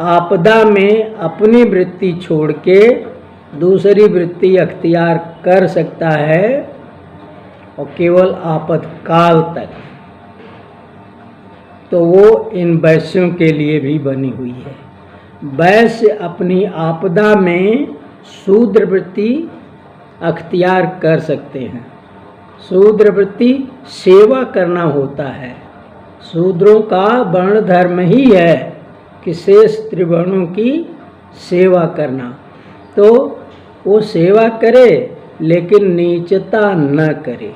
[SPEAKER 1] आपदा में अपनी वृत्ति छोड़ के दूसरी वृत्ति अख्तियार कर सकता है, और केवल आपातकाल तक। तो वो इन वैश्यों के लिए भी बनी हुई है। वैश्य अपनी आपदा में शूद्र वृत्ति अख्तियार कर सकते हैं। शूद्र वृत्ति सेवा करना होता है। शूद्रों का वर्ण धर्म ही है कि शेष त्रिवर्णों की सेवा करना। तो वो सेवा करे लेकिन नीचता न करे।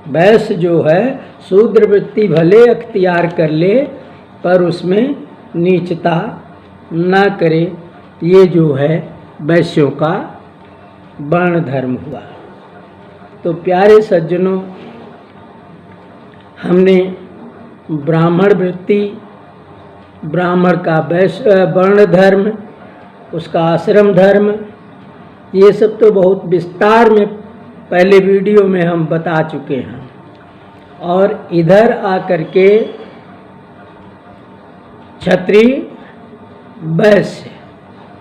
[SPEAKER 1] वैश्य जो है शूद्र वृत्ति भले अख्तियार कर ले पर उसमें नीचता न करे। ये जो है वैश्यों का वर्ण धर्म हुआ। तो प्यारे सज्जनों, हमने ब्राह्मण वृत्ति, ब्राह्मण का वैश्य वर्ण धर्म, उसका आश्रम धर्म, ये सब तो बहुत विस्तार में पहले वीडियो में हम बता चुके हैं। और इधर आकर के क्षत्रिय वैश्य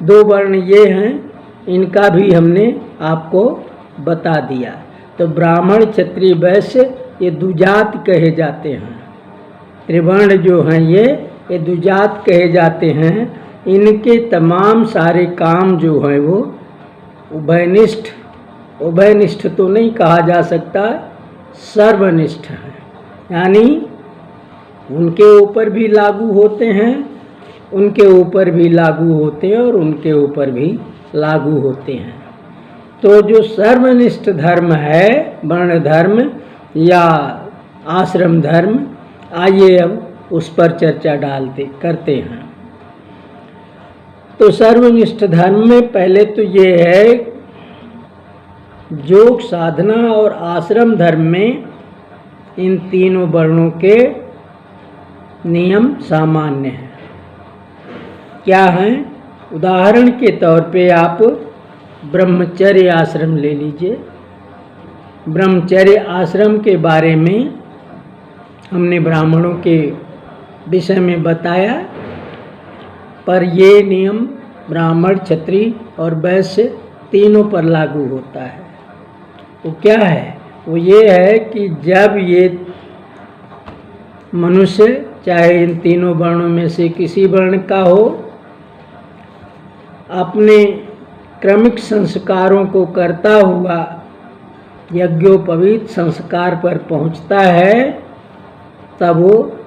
[SPEAKER 1] दो वर्ण ये हैं, इनका भी हमने आपको बता दिया। तो ब्राह्मण क्षत्रिय वैश्य ये दुजात कहे जाते हैं। त्रिवर्ण जो हैं ये दुजात कहे जाते हैं। इनके तमाम सारे काम जो हैं वो उभयनिष्ठ तो नहीं कहा जा सकता, सर्वनिष्ठ है। यानी उनके ऊपर भी लागू होते हैं, उनके ऊपर भी लागू होते हैं और उनके ऊपर भी लागू होते हैं। तो जो सर्वनिष्ठ धर्म है, वर्ण धर्म या आश्रम धर्म, आइए अब उस पर चर्चा करते हैं। तो सर्वनिष्ठ धर्म में पहले तो ये है, योग साधना और आश्रम धर्म में इन तीनों वर्णों के नियम सामान्य हैं। क्या हैं? उदाहरण के तौर पे आप ब्रह्मचर्य आश्रम ले लीजिए। ब्रह्मचर्य आश्रम के बारे में हमने ब्राह्मणों के विषय में बताया, पर ये नियम ब्राह्मण, क्षत्रिय और वैश्य तीनों पर लागू होता है। वो क्या है? वो ये है कि जब ये मनुष्य, चाहे इन तीनों वर्णों में से किसी वर्ण का हो, अपने क्रमिक संस्कारों को करता हुआ यज्ञोपवीत संस्कार पर पहुंचता है, तब वो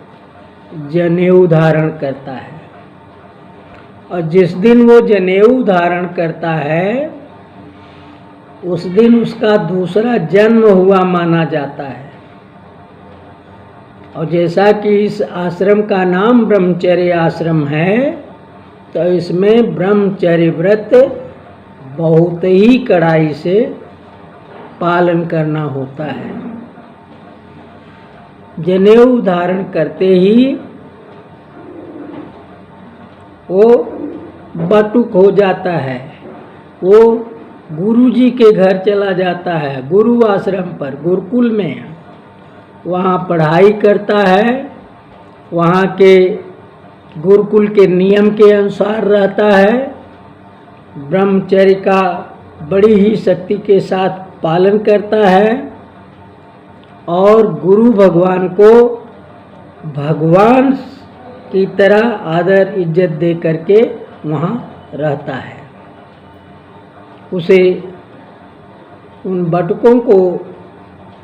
[SPEAKER 1] जनेऊ धारण करता है। और जिस दिन वो जनेऊ धारण करता है, उस दिन उसका दूसरा जन्म हुआ माना जाता है। और जैसा कि इस आश्रम का नाम ब्रह्मचर्य आश्रम है, तो इसमें ब्रह्मचर्य व्रत बहुत ही कड़ाई से पालन करना होता है। जनेऊ धारण करते ही वो बटुक हो जाता है, वो गुरुजी के घर चला जाता है, गुरु आश्रम पर, गुरुकुल में, वहाँ पढ़ाई करता है, वहाँ के गुरुकुल के नियम के अनुसार रहता है, ब्रह्मचर्य का बड़ी ही शक्ति के साथ पालन करता है और गुरु भगवान को भगवान की तरह आदर इज्जत दे करके वहाँ रहता है। उसे उन बटुकों को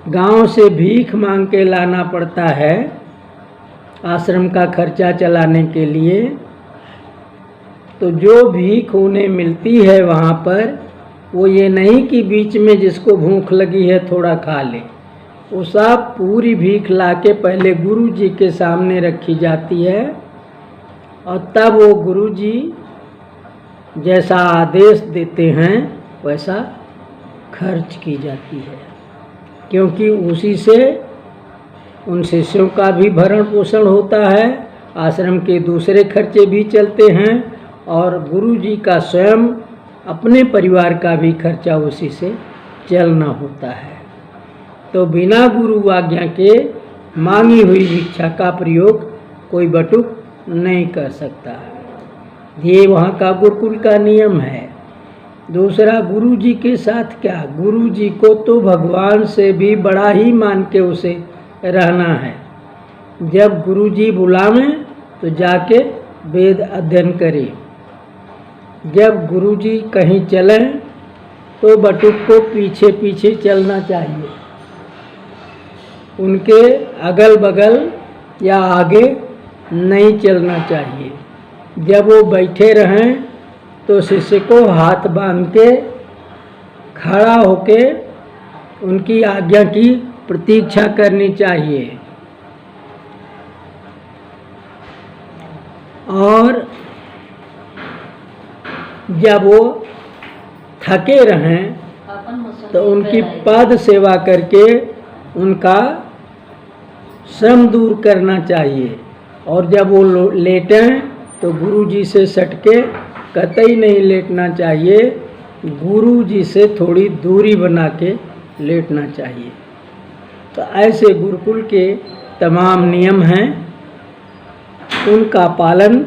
[SPEAKER 1] गांव से भीख मांग के लाना पड़ता है आश्रम का खर्चा चलाने के लिए। तो जो भीख उन्हें मिलती है वहाँ पर, वो ये नहीं कि बीच में जिसको भूख लगी है थोड़ा खा ले, वो सब पूरी भीख लाके पहले गुरु जी के सामने रखी जाती है और तब वो गुरु जी जैसा आदेश देते हैं वैसा खर्च की जाती है, क्योंकि उसी से उन शिष्यों का भी भरण पोषण होता है, आश्रम के दूसरे खर्चे भी चलते हैं और गुरु जी का स्वयं अपने परिवार का भी खर्चा उसी से चलना होता है। तो बिना गुरु आज्ञा के मांगी हुई भिक्षा का प्रयोग कोई बटुक नहीं कर सकता। ये वहाँ का गुरुकुल का नियम है। दूसरा, गुरु जी के साथ क्या, गुरु जी को तो भगवान से भी बड़ा ही मान के उसे रहना है। जब गुरु जी बुलावें तो जाके वेद अध्ययन करें, जब गुरु जी कहीं चलें तो बटुक को पीछे पीछे चलना चाहिए, उनके अगल बगल या आगे नहीं चलना चाहिए। जब वो बैठे रहें तो शिष्य को हाथ बांध के खड़ा होके उनकी आज्ञा की प्रतीक्षा करनी चाहिए और जब वो थके रहें तो उनकी पद सेवा करके उनका श्रम दूर करना चाहिए और जब वो लेटें तो गुरु जी से सटके कतई नहीं लेटना चाहिए, गुरु जी से थोड़ी दूरी बना के लेटना चाहिए। तो ऐसे गुरुकुल के तमाम नियम हैं, उनका पालन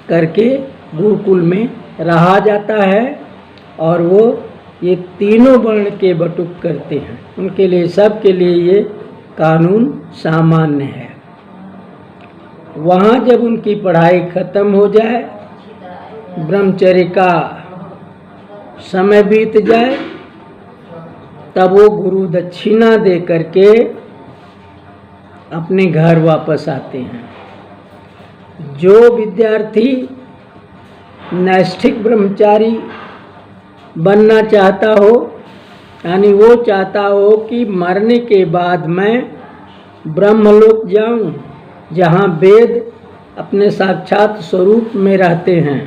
[SPEAKER 1] करके गुरुकुल में रहा जाता है और वो ये तीनों वर्ण के बटुक करते हैं, उनके लिए, सबके लिए ये कानून सामान्य है। वहाँ जब उनकी पढ़ाई खत्म हो जाए, ब्रह्मचर्य का समय बीत जाए, तब वो गुरु दक्षिणा दे करके अपने घर वापस आते हैं। जो विद्यार्थी नैष्ठिक ब्रह्मचारी बनना चाहता हो, यानी वो चाहता हो कि मरने के बाद मैं ब्रह्मलोक जाऊं, जहाँ वेद अपने साक्षात स्वरूप में रहते हैं,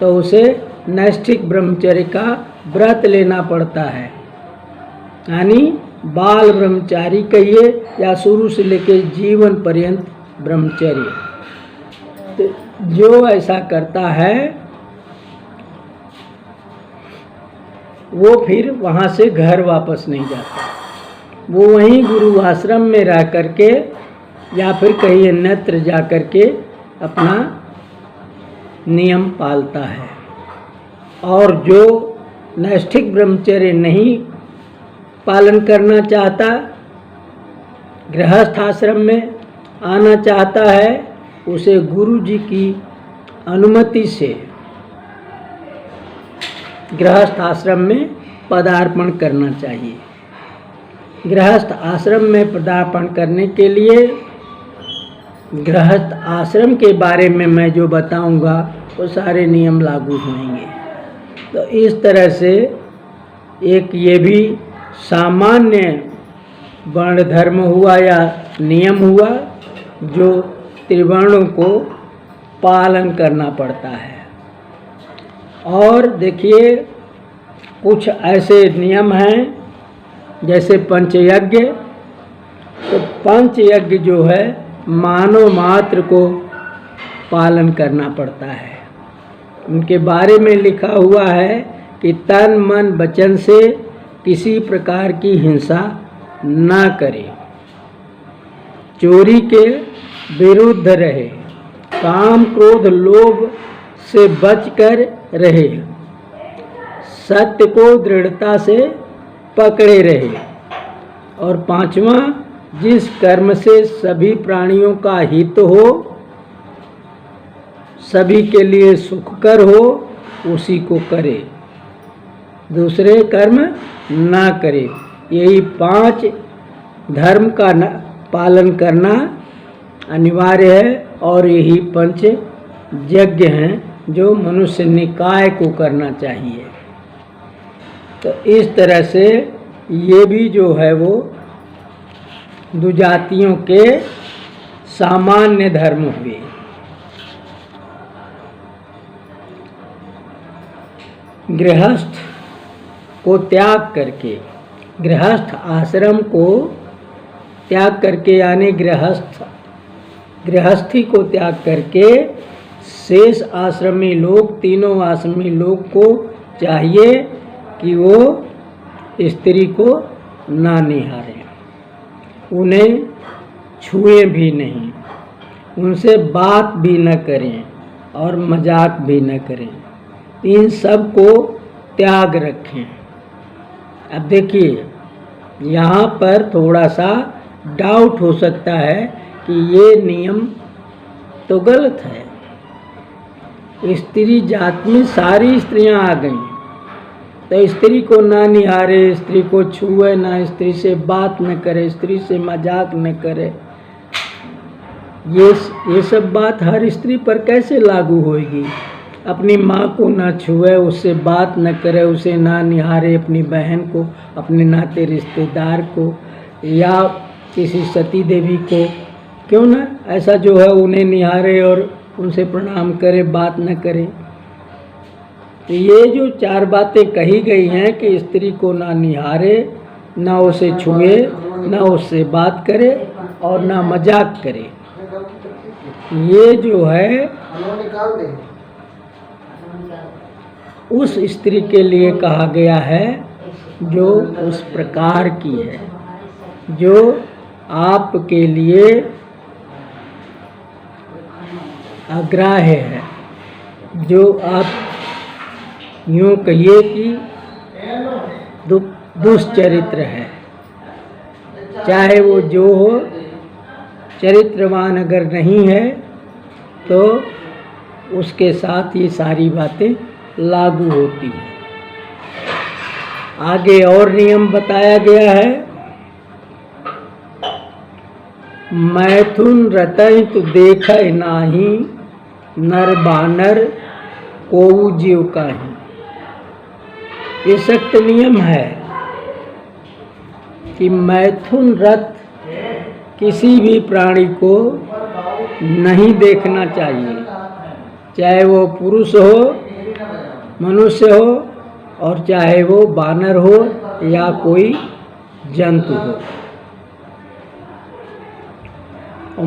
[SPEAKER 1] तो उसे नैष्ठिक ब्रह्मचर्य का व्रत लेना पड़ता है, यानी बाल ब्रह्मचारी कहिए या शुरू से लेकर जीवन पर्यंत ब्रह्मचर्य। तो जो ऐसा करता है वो फिर वहाँ से घर वापस नहीं जाता, वो वहीं गुरु आश्रम में रह करके या फिर कहीं अन्यत्र जा करके अपना नियम पालता है। और जो नैष्ठिक ब्रह्मचर्य नहीं पालन करना चाहता, गृहस्थ आश्रम में आना चाहता है, उसे गुरु जी की अनुमति से गृहस्थ आश्रम में पदार्पण करना चाहिए। गृहस्थ आश्रम में पदार्पण करने के लिए गृहस्थ आश्रम के बारे में मैं जो बताऊंगा वो सारे नियम लागू होंगे। तो इस तरह से एक ये भी सामान्य वर्ण धर्म हुआ या नियम हुआ जो त्रिवर्णों को पालन करना पड़ता है। और देखिए कुछ ऐसे नियम हैं जैसे पंचयज्ञ। तो पंचयज्ञ जो है मानव मात्र को पालन करना पड़ता है। उनके बारे में लिखा हुआ है कि तन मन वचन से किसी प्रकार की हिंसा ना करे, चोरी के विरुद्ध रहे, काम क्रोध लोभ से बचकर रहे, सत्य को दृढ़ता से पकड़े रहे, और पांचवा, जिस कर्म से सभी प्राणियों का हित हो, सभी के लिए सुखकर हो, उसी को करे, दूसरे कर्म ना करे। यही 5 धर्म का पालन करना अनिवार्य है, और यही 5 यज्ञ हैं जो मनुष्य निकाय को करना चाहिए। तो इस तरह से ये भी जो है वो दुजातियों के सामान्य धर्म हुए। गृहस्थ को त्याग करके, गृहस्थ आश्रम को त्याग करके, यानी गृहस्थी को त्याग करके शेष आश्रमी लोग, तीनों आश्रमी लोग को चाहिए कि वो स्त्री को ना निहारें, उन्हें छुए भी नहीं, उनसे बात भी न करें और मजाक भी न करें, इन सब को त्याग रखें। अब देखिए, यहाँ पर थोड़ा सा डाउट हो सकता है कि ये नियम तो गलत है। स्त्री जात में सारी स्त्रियां आ गईं, तो स्त्री को ना निहारे, स्त्री को छुए ना, स्त्री से बात न करे, स्त्री से मजाक न करे, ये सब बात हर स्त्री पर कैसे लागू होगी? अपनी माँ को ना छुए, उससे बात न करे, उसे ना निहारे, अपनी बहन को, अपने नाते रिश्तेदार को, या किसी सती देवी को, क्यों ना ऐसा जो है उन्हें निहारे और उनसे प्रणाम करे, बात न करे। तो ये जो 4 बातें कही गई हैं कि स्त्री को ना निहारे, ना उसे छुए, ना उससे बात करे और ना मजाक करे, ये जो है उस स्त्री के लिए कहा गया है जो उस प्रकार की है, जो आपके लिए अग्राह्य है, जो आप यूँ कहिए कि दुष्चरित्र है। चाहे वो जो हो, चरित्रवान अगर नहीं है तो उसके साथ ये सारी बातें लागू होती हैं। आगे और नियम बताया गया है, मैथुन रतई तो देखै नाही, नर बानर कोऊ जीव काहि। ये सख्त नियम है कि मैथुन रत किसी भी प्राणी को नहीं देखना चाहिए, चाहे वो पुरुष हो, मनुष्य हो, और चाहे वो बानर हो या कोई जंतु हो।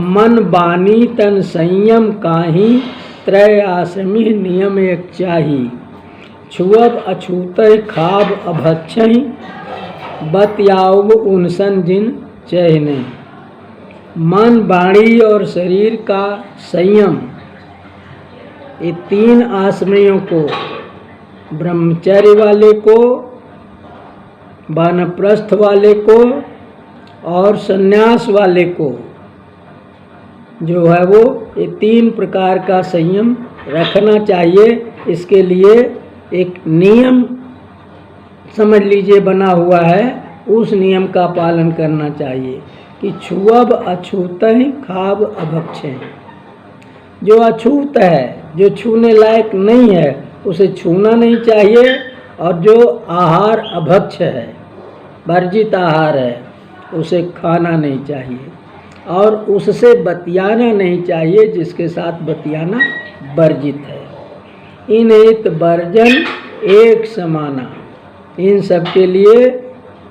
[SPEAKER 1] मन बानी तन संयम काहि, त्रय आश्रमी नियम एक चाही। छुअब अछूतै खाब अभक्षहि, बतियाव उनसन जिन चह नहीं। मन, वाणी और शरीर का संयम, ये 3 आश्रमियों को, ब्रह्मचर्य वाले को, वानप्रस्थ वाले को और संन्यास वाले को जो है वो ये 3 प्रकार का संयम रखना चाहिए। इसके लिए एक नियम समझ लीजिए बना हुआ है, उस नियम का पालन करना चाहिए कि छुअब अछूतहि खाब अभक्षहि। जो अछूत है, जो छूने लायक नहीं है, उसे छूना नहीं चाहिए, और जो आहार अभक्ष है, वर्जित आहार है, उसे खाना नहीं चाहिए, और उससे बतियाना नहीं चाहिए जिसके साथ बतियाना वर्जित है। इन हित वर्जन एक समाना, इन सब के लिए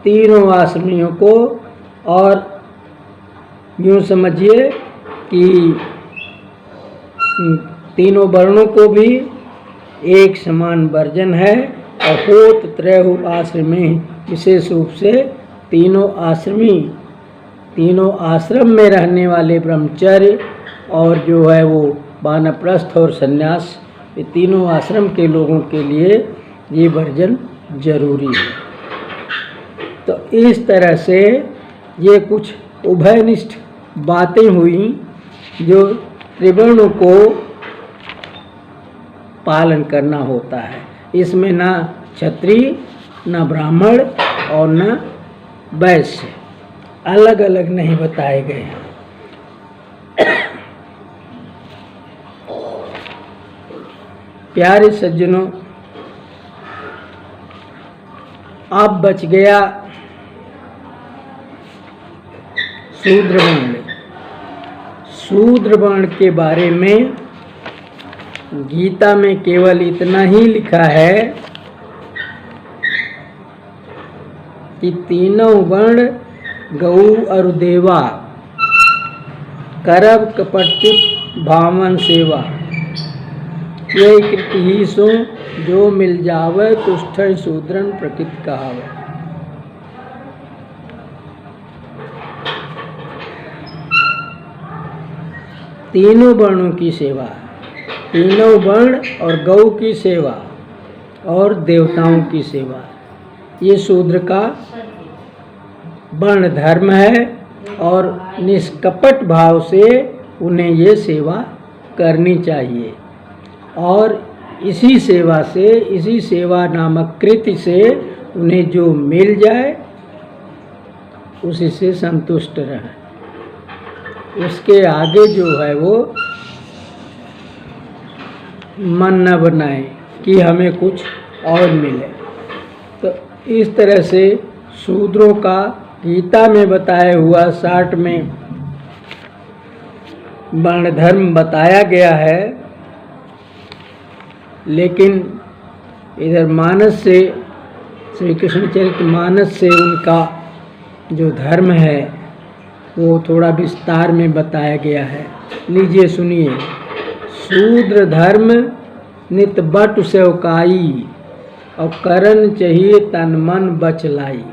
[SPEAKER 1] तीनों आश्रमियों को, और यूँ समझिए कि तीनों वर्णों को भी एक समान वर्जन है। और होत त्रयहु आश्रमी, विशेष रूप से तीनों आश्रम में रहने वाले ब्रह्मचर्य और जो है वो वानप्रस्थ और संन्यास, ये तीनों आश्रम के लोगों के लिए ये वर्जन जरूरी है। तो इस तरह से ये कुछ उभयनिष्ठ बातें हुई जो त्रिवर्णों को पालन करना होता है। इसमें ना क्षत्रिय, ना ब्राह्मण और ना वैश्य, अलग अलग नहीं बताए गए हैं। प्यारे सज्जनों, अब बच गया शूद्र वर्ण। शूद्र वर्ण के बारे में गीता में केवल इतना ही लिखा है कि तीनों वर्ण गौ और देवा, करब कपटित भावन सेवा, ये कृति ही सो जो मिल जावे तुष्ठ शूद्रन प्रकृत कहावे। तीनों वर्णों की सेवा, तीनों वर्ण और गौ की सेवा और देवताओं की सेवा, ये शूद्र का वर्ण धर्म है। और निष्कपट भाव से उन्हें ये सेवा करनी चाहिए। और इसी सेवा से, इसी सेवा नामक कृति से उन्हें जो मिल जाए उसी से संतुष्ट रहें। उसके आगे जो है वो मन न बनाए कि हमें कुछ और मिले। तो इस तरह से शूद्रों का गीता में बताया हुआ 60 में वर्ण धर्म बताया गया है। लेकिन इधर मानस से, श्री कृष्णचरितमानस से उनका जो धर्म है वो थोड़ा विस्तार में बताया गया है। लीजिए सुनिए। शूद्र धर्म नित बट सेवकाई, और करन चाहिए तन मन बचलाई।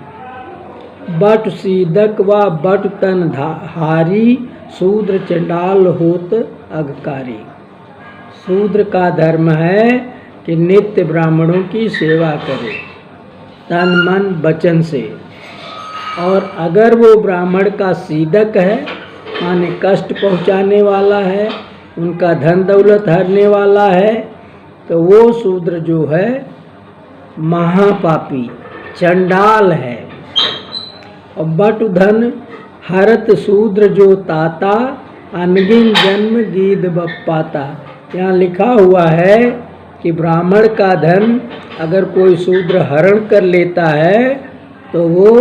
[SPEAKER 1] बट सीदक व बट तन हारी, शूद्र चंडाल होत अगकारी। शूद्र का धर्म है कि नित्य ब्राह्मणों की सेवा करे तन मन वचन से। और अगर वो ब्राह्मण का सीदक है, माने कष्ट पहुँचाने वाला है, उनका धन दौलत हरने वाला है, तो वो शूद्र जो है महापापी चंडाल है। और बट धन हरत शूद्र जो ताता, अनगिन जन्म गीद बपाता। यहाँ लिखा हुआ है कि ब्राह्मण का धन अगर कोई शूद्र हरण कर लेता है तो वो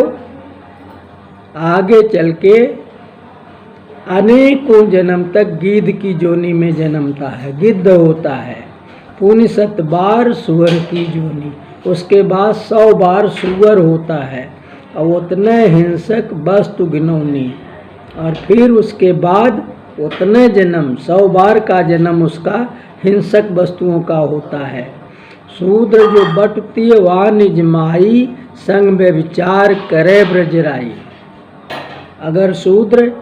[SPEAKER 1] आगे चल के अनेकों जन्म तक गीध की जोनी में जन्मता है, गिद्ध होता है। पुण्य 7 बार सुअर की जोनी, उसके बाद 100 बार सुअर होता है। और उतने हिंसक वस्तु घिनौनी, और फिर उसके बाद उतने जन्म, 100 बार का जन्म उसका हिंसक वस्तुओं का होता है। शूद्र जो बटती वा निज माई, संग में विचार करे ब्रजराई। अगर शूद्र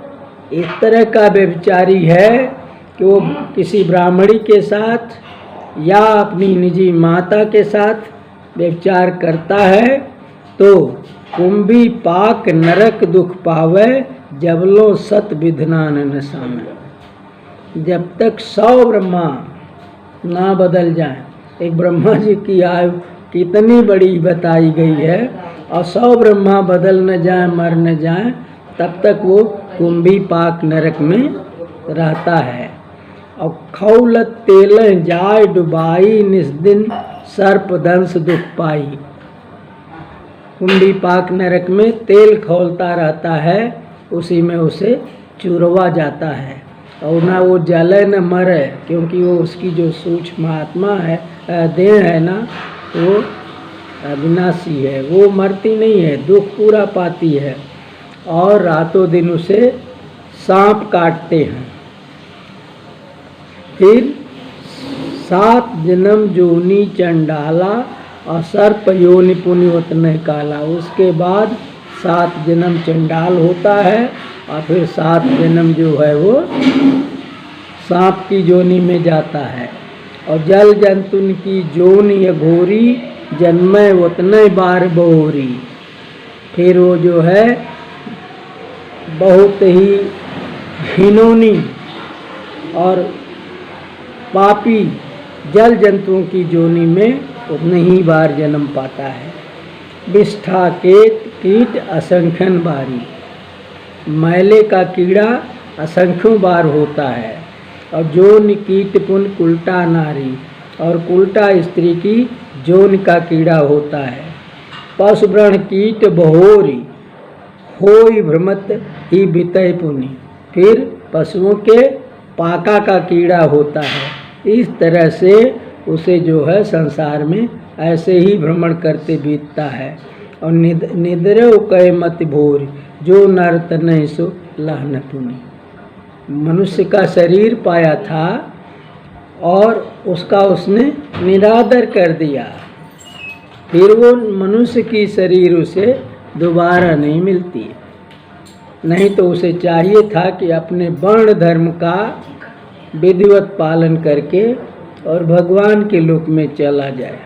[SPEAKER 1] इस तरह का व्यभिचारी है कि वो किसी ब्राह्मणी के साथ या अपनी निजी माता के साथ व्यभिचार करता है तो कुंभी पाक नरक दुख पावे, जबलों सत विधनान न सामे। जब तक 100 ब्रह्मा ना बदल जाए, एक ब्रह्मा जी की आयु कितनी बड़ी बताई गई है, और 100 ब्रह्मा बदल न जाए, मर न जाए, तब तक वो कुंभी पाक नरक में रहता है। और खौलत तेल जाय डुबाई, निस्दिन सर्प दंश दुख पाई। कुंभी पाक नरक में तेल खौलता रहता है, उसी में उसे चुरवा जाता है। और ना वो जले न मरे, क्योंकि वो उसकी जो सूक्ष्म आत्मा है, देह है ना, वो अविनाशी है, वो मरती नहीं है, दुख पूरा पाती है। और रातों दिन उसे सांप काटते हैं। फिर 7 जन्म जोनी चंडाला और सर्प योनि पुण्य उतने काला। उसके बाद 7 जन्म चंडाल होता है और फिर 7 जन्म जो है वो सांप की जोनी में जाता है। और जल जंतुन की जोनी अघोरी जन्मे उतने बार बहोरी। फिर वो जो है बहुत ही घिनौनी और पापी जल जंतुओं की जोनी में उतने ही बार जन्म पाता है। विष्ठा कीट असंख्यन बारी। मैले का कीड़ा असंख्यों बार होता है। और जोन कीट पुन कुल्टा नारी, और कुल्टा स्त्री की जोन का कीड़ा होता है। पशुव्रण कीट बहोरी होई भ्रमत ही बितय पुनि। फिर पशुओं के पाका का कीड़ा होता है। इस तरह से उसे जो है संसार में ऐसे ही भ्रमण करते बीतता है। और निद्र कय मत भोर जो नर तनय सो लहन पुनि। मनुष्य का शरीर पाया था और उसका उसने निरादर कर दिया। फिर वो मनुष्य की शरीर उसे दोबारा नहीं मिलती। नहीं तो उसे चाहिए था कि अपने वर्ण धर्म का विधिवत पालन करके और भगवान के लोक में चला जाए।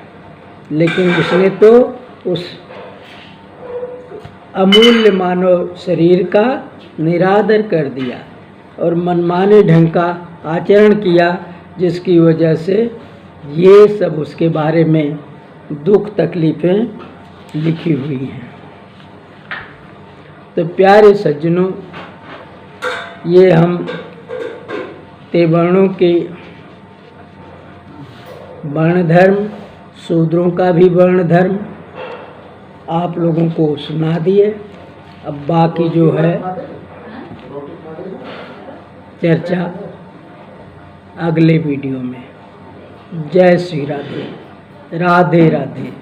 [SPEAKER 1] लेकिन उसने तो उस अमूल्य मानव शरीर का निरादर कर दिया और मनमाने ढंग का आचरण किया, जिसकी वजह से ये सब उसके बारे में दुख तकलीफ़ें लिखी हुई हैं। तो प्यारे सज्जनों, ये हम तेवर्णों के वर्ण धर्म, शूद्रों का भी वर्ण धर्म आप लोगों को सुना दिए। अब बाकी जो है चर्चा अगले वीडियो में। जय श्री राधे, राधे राधे।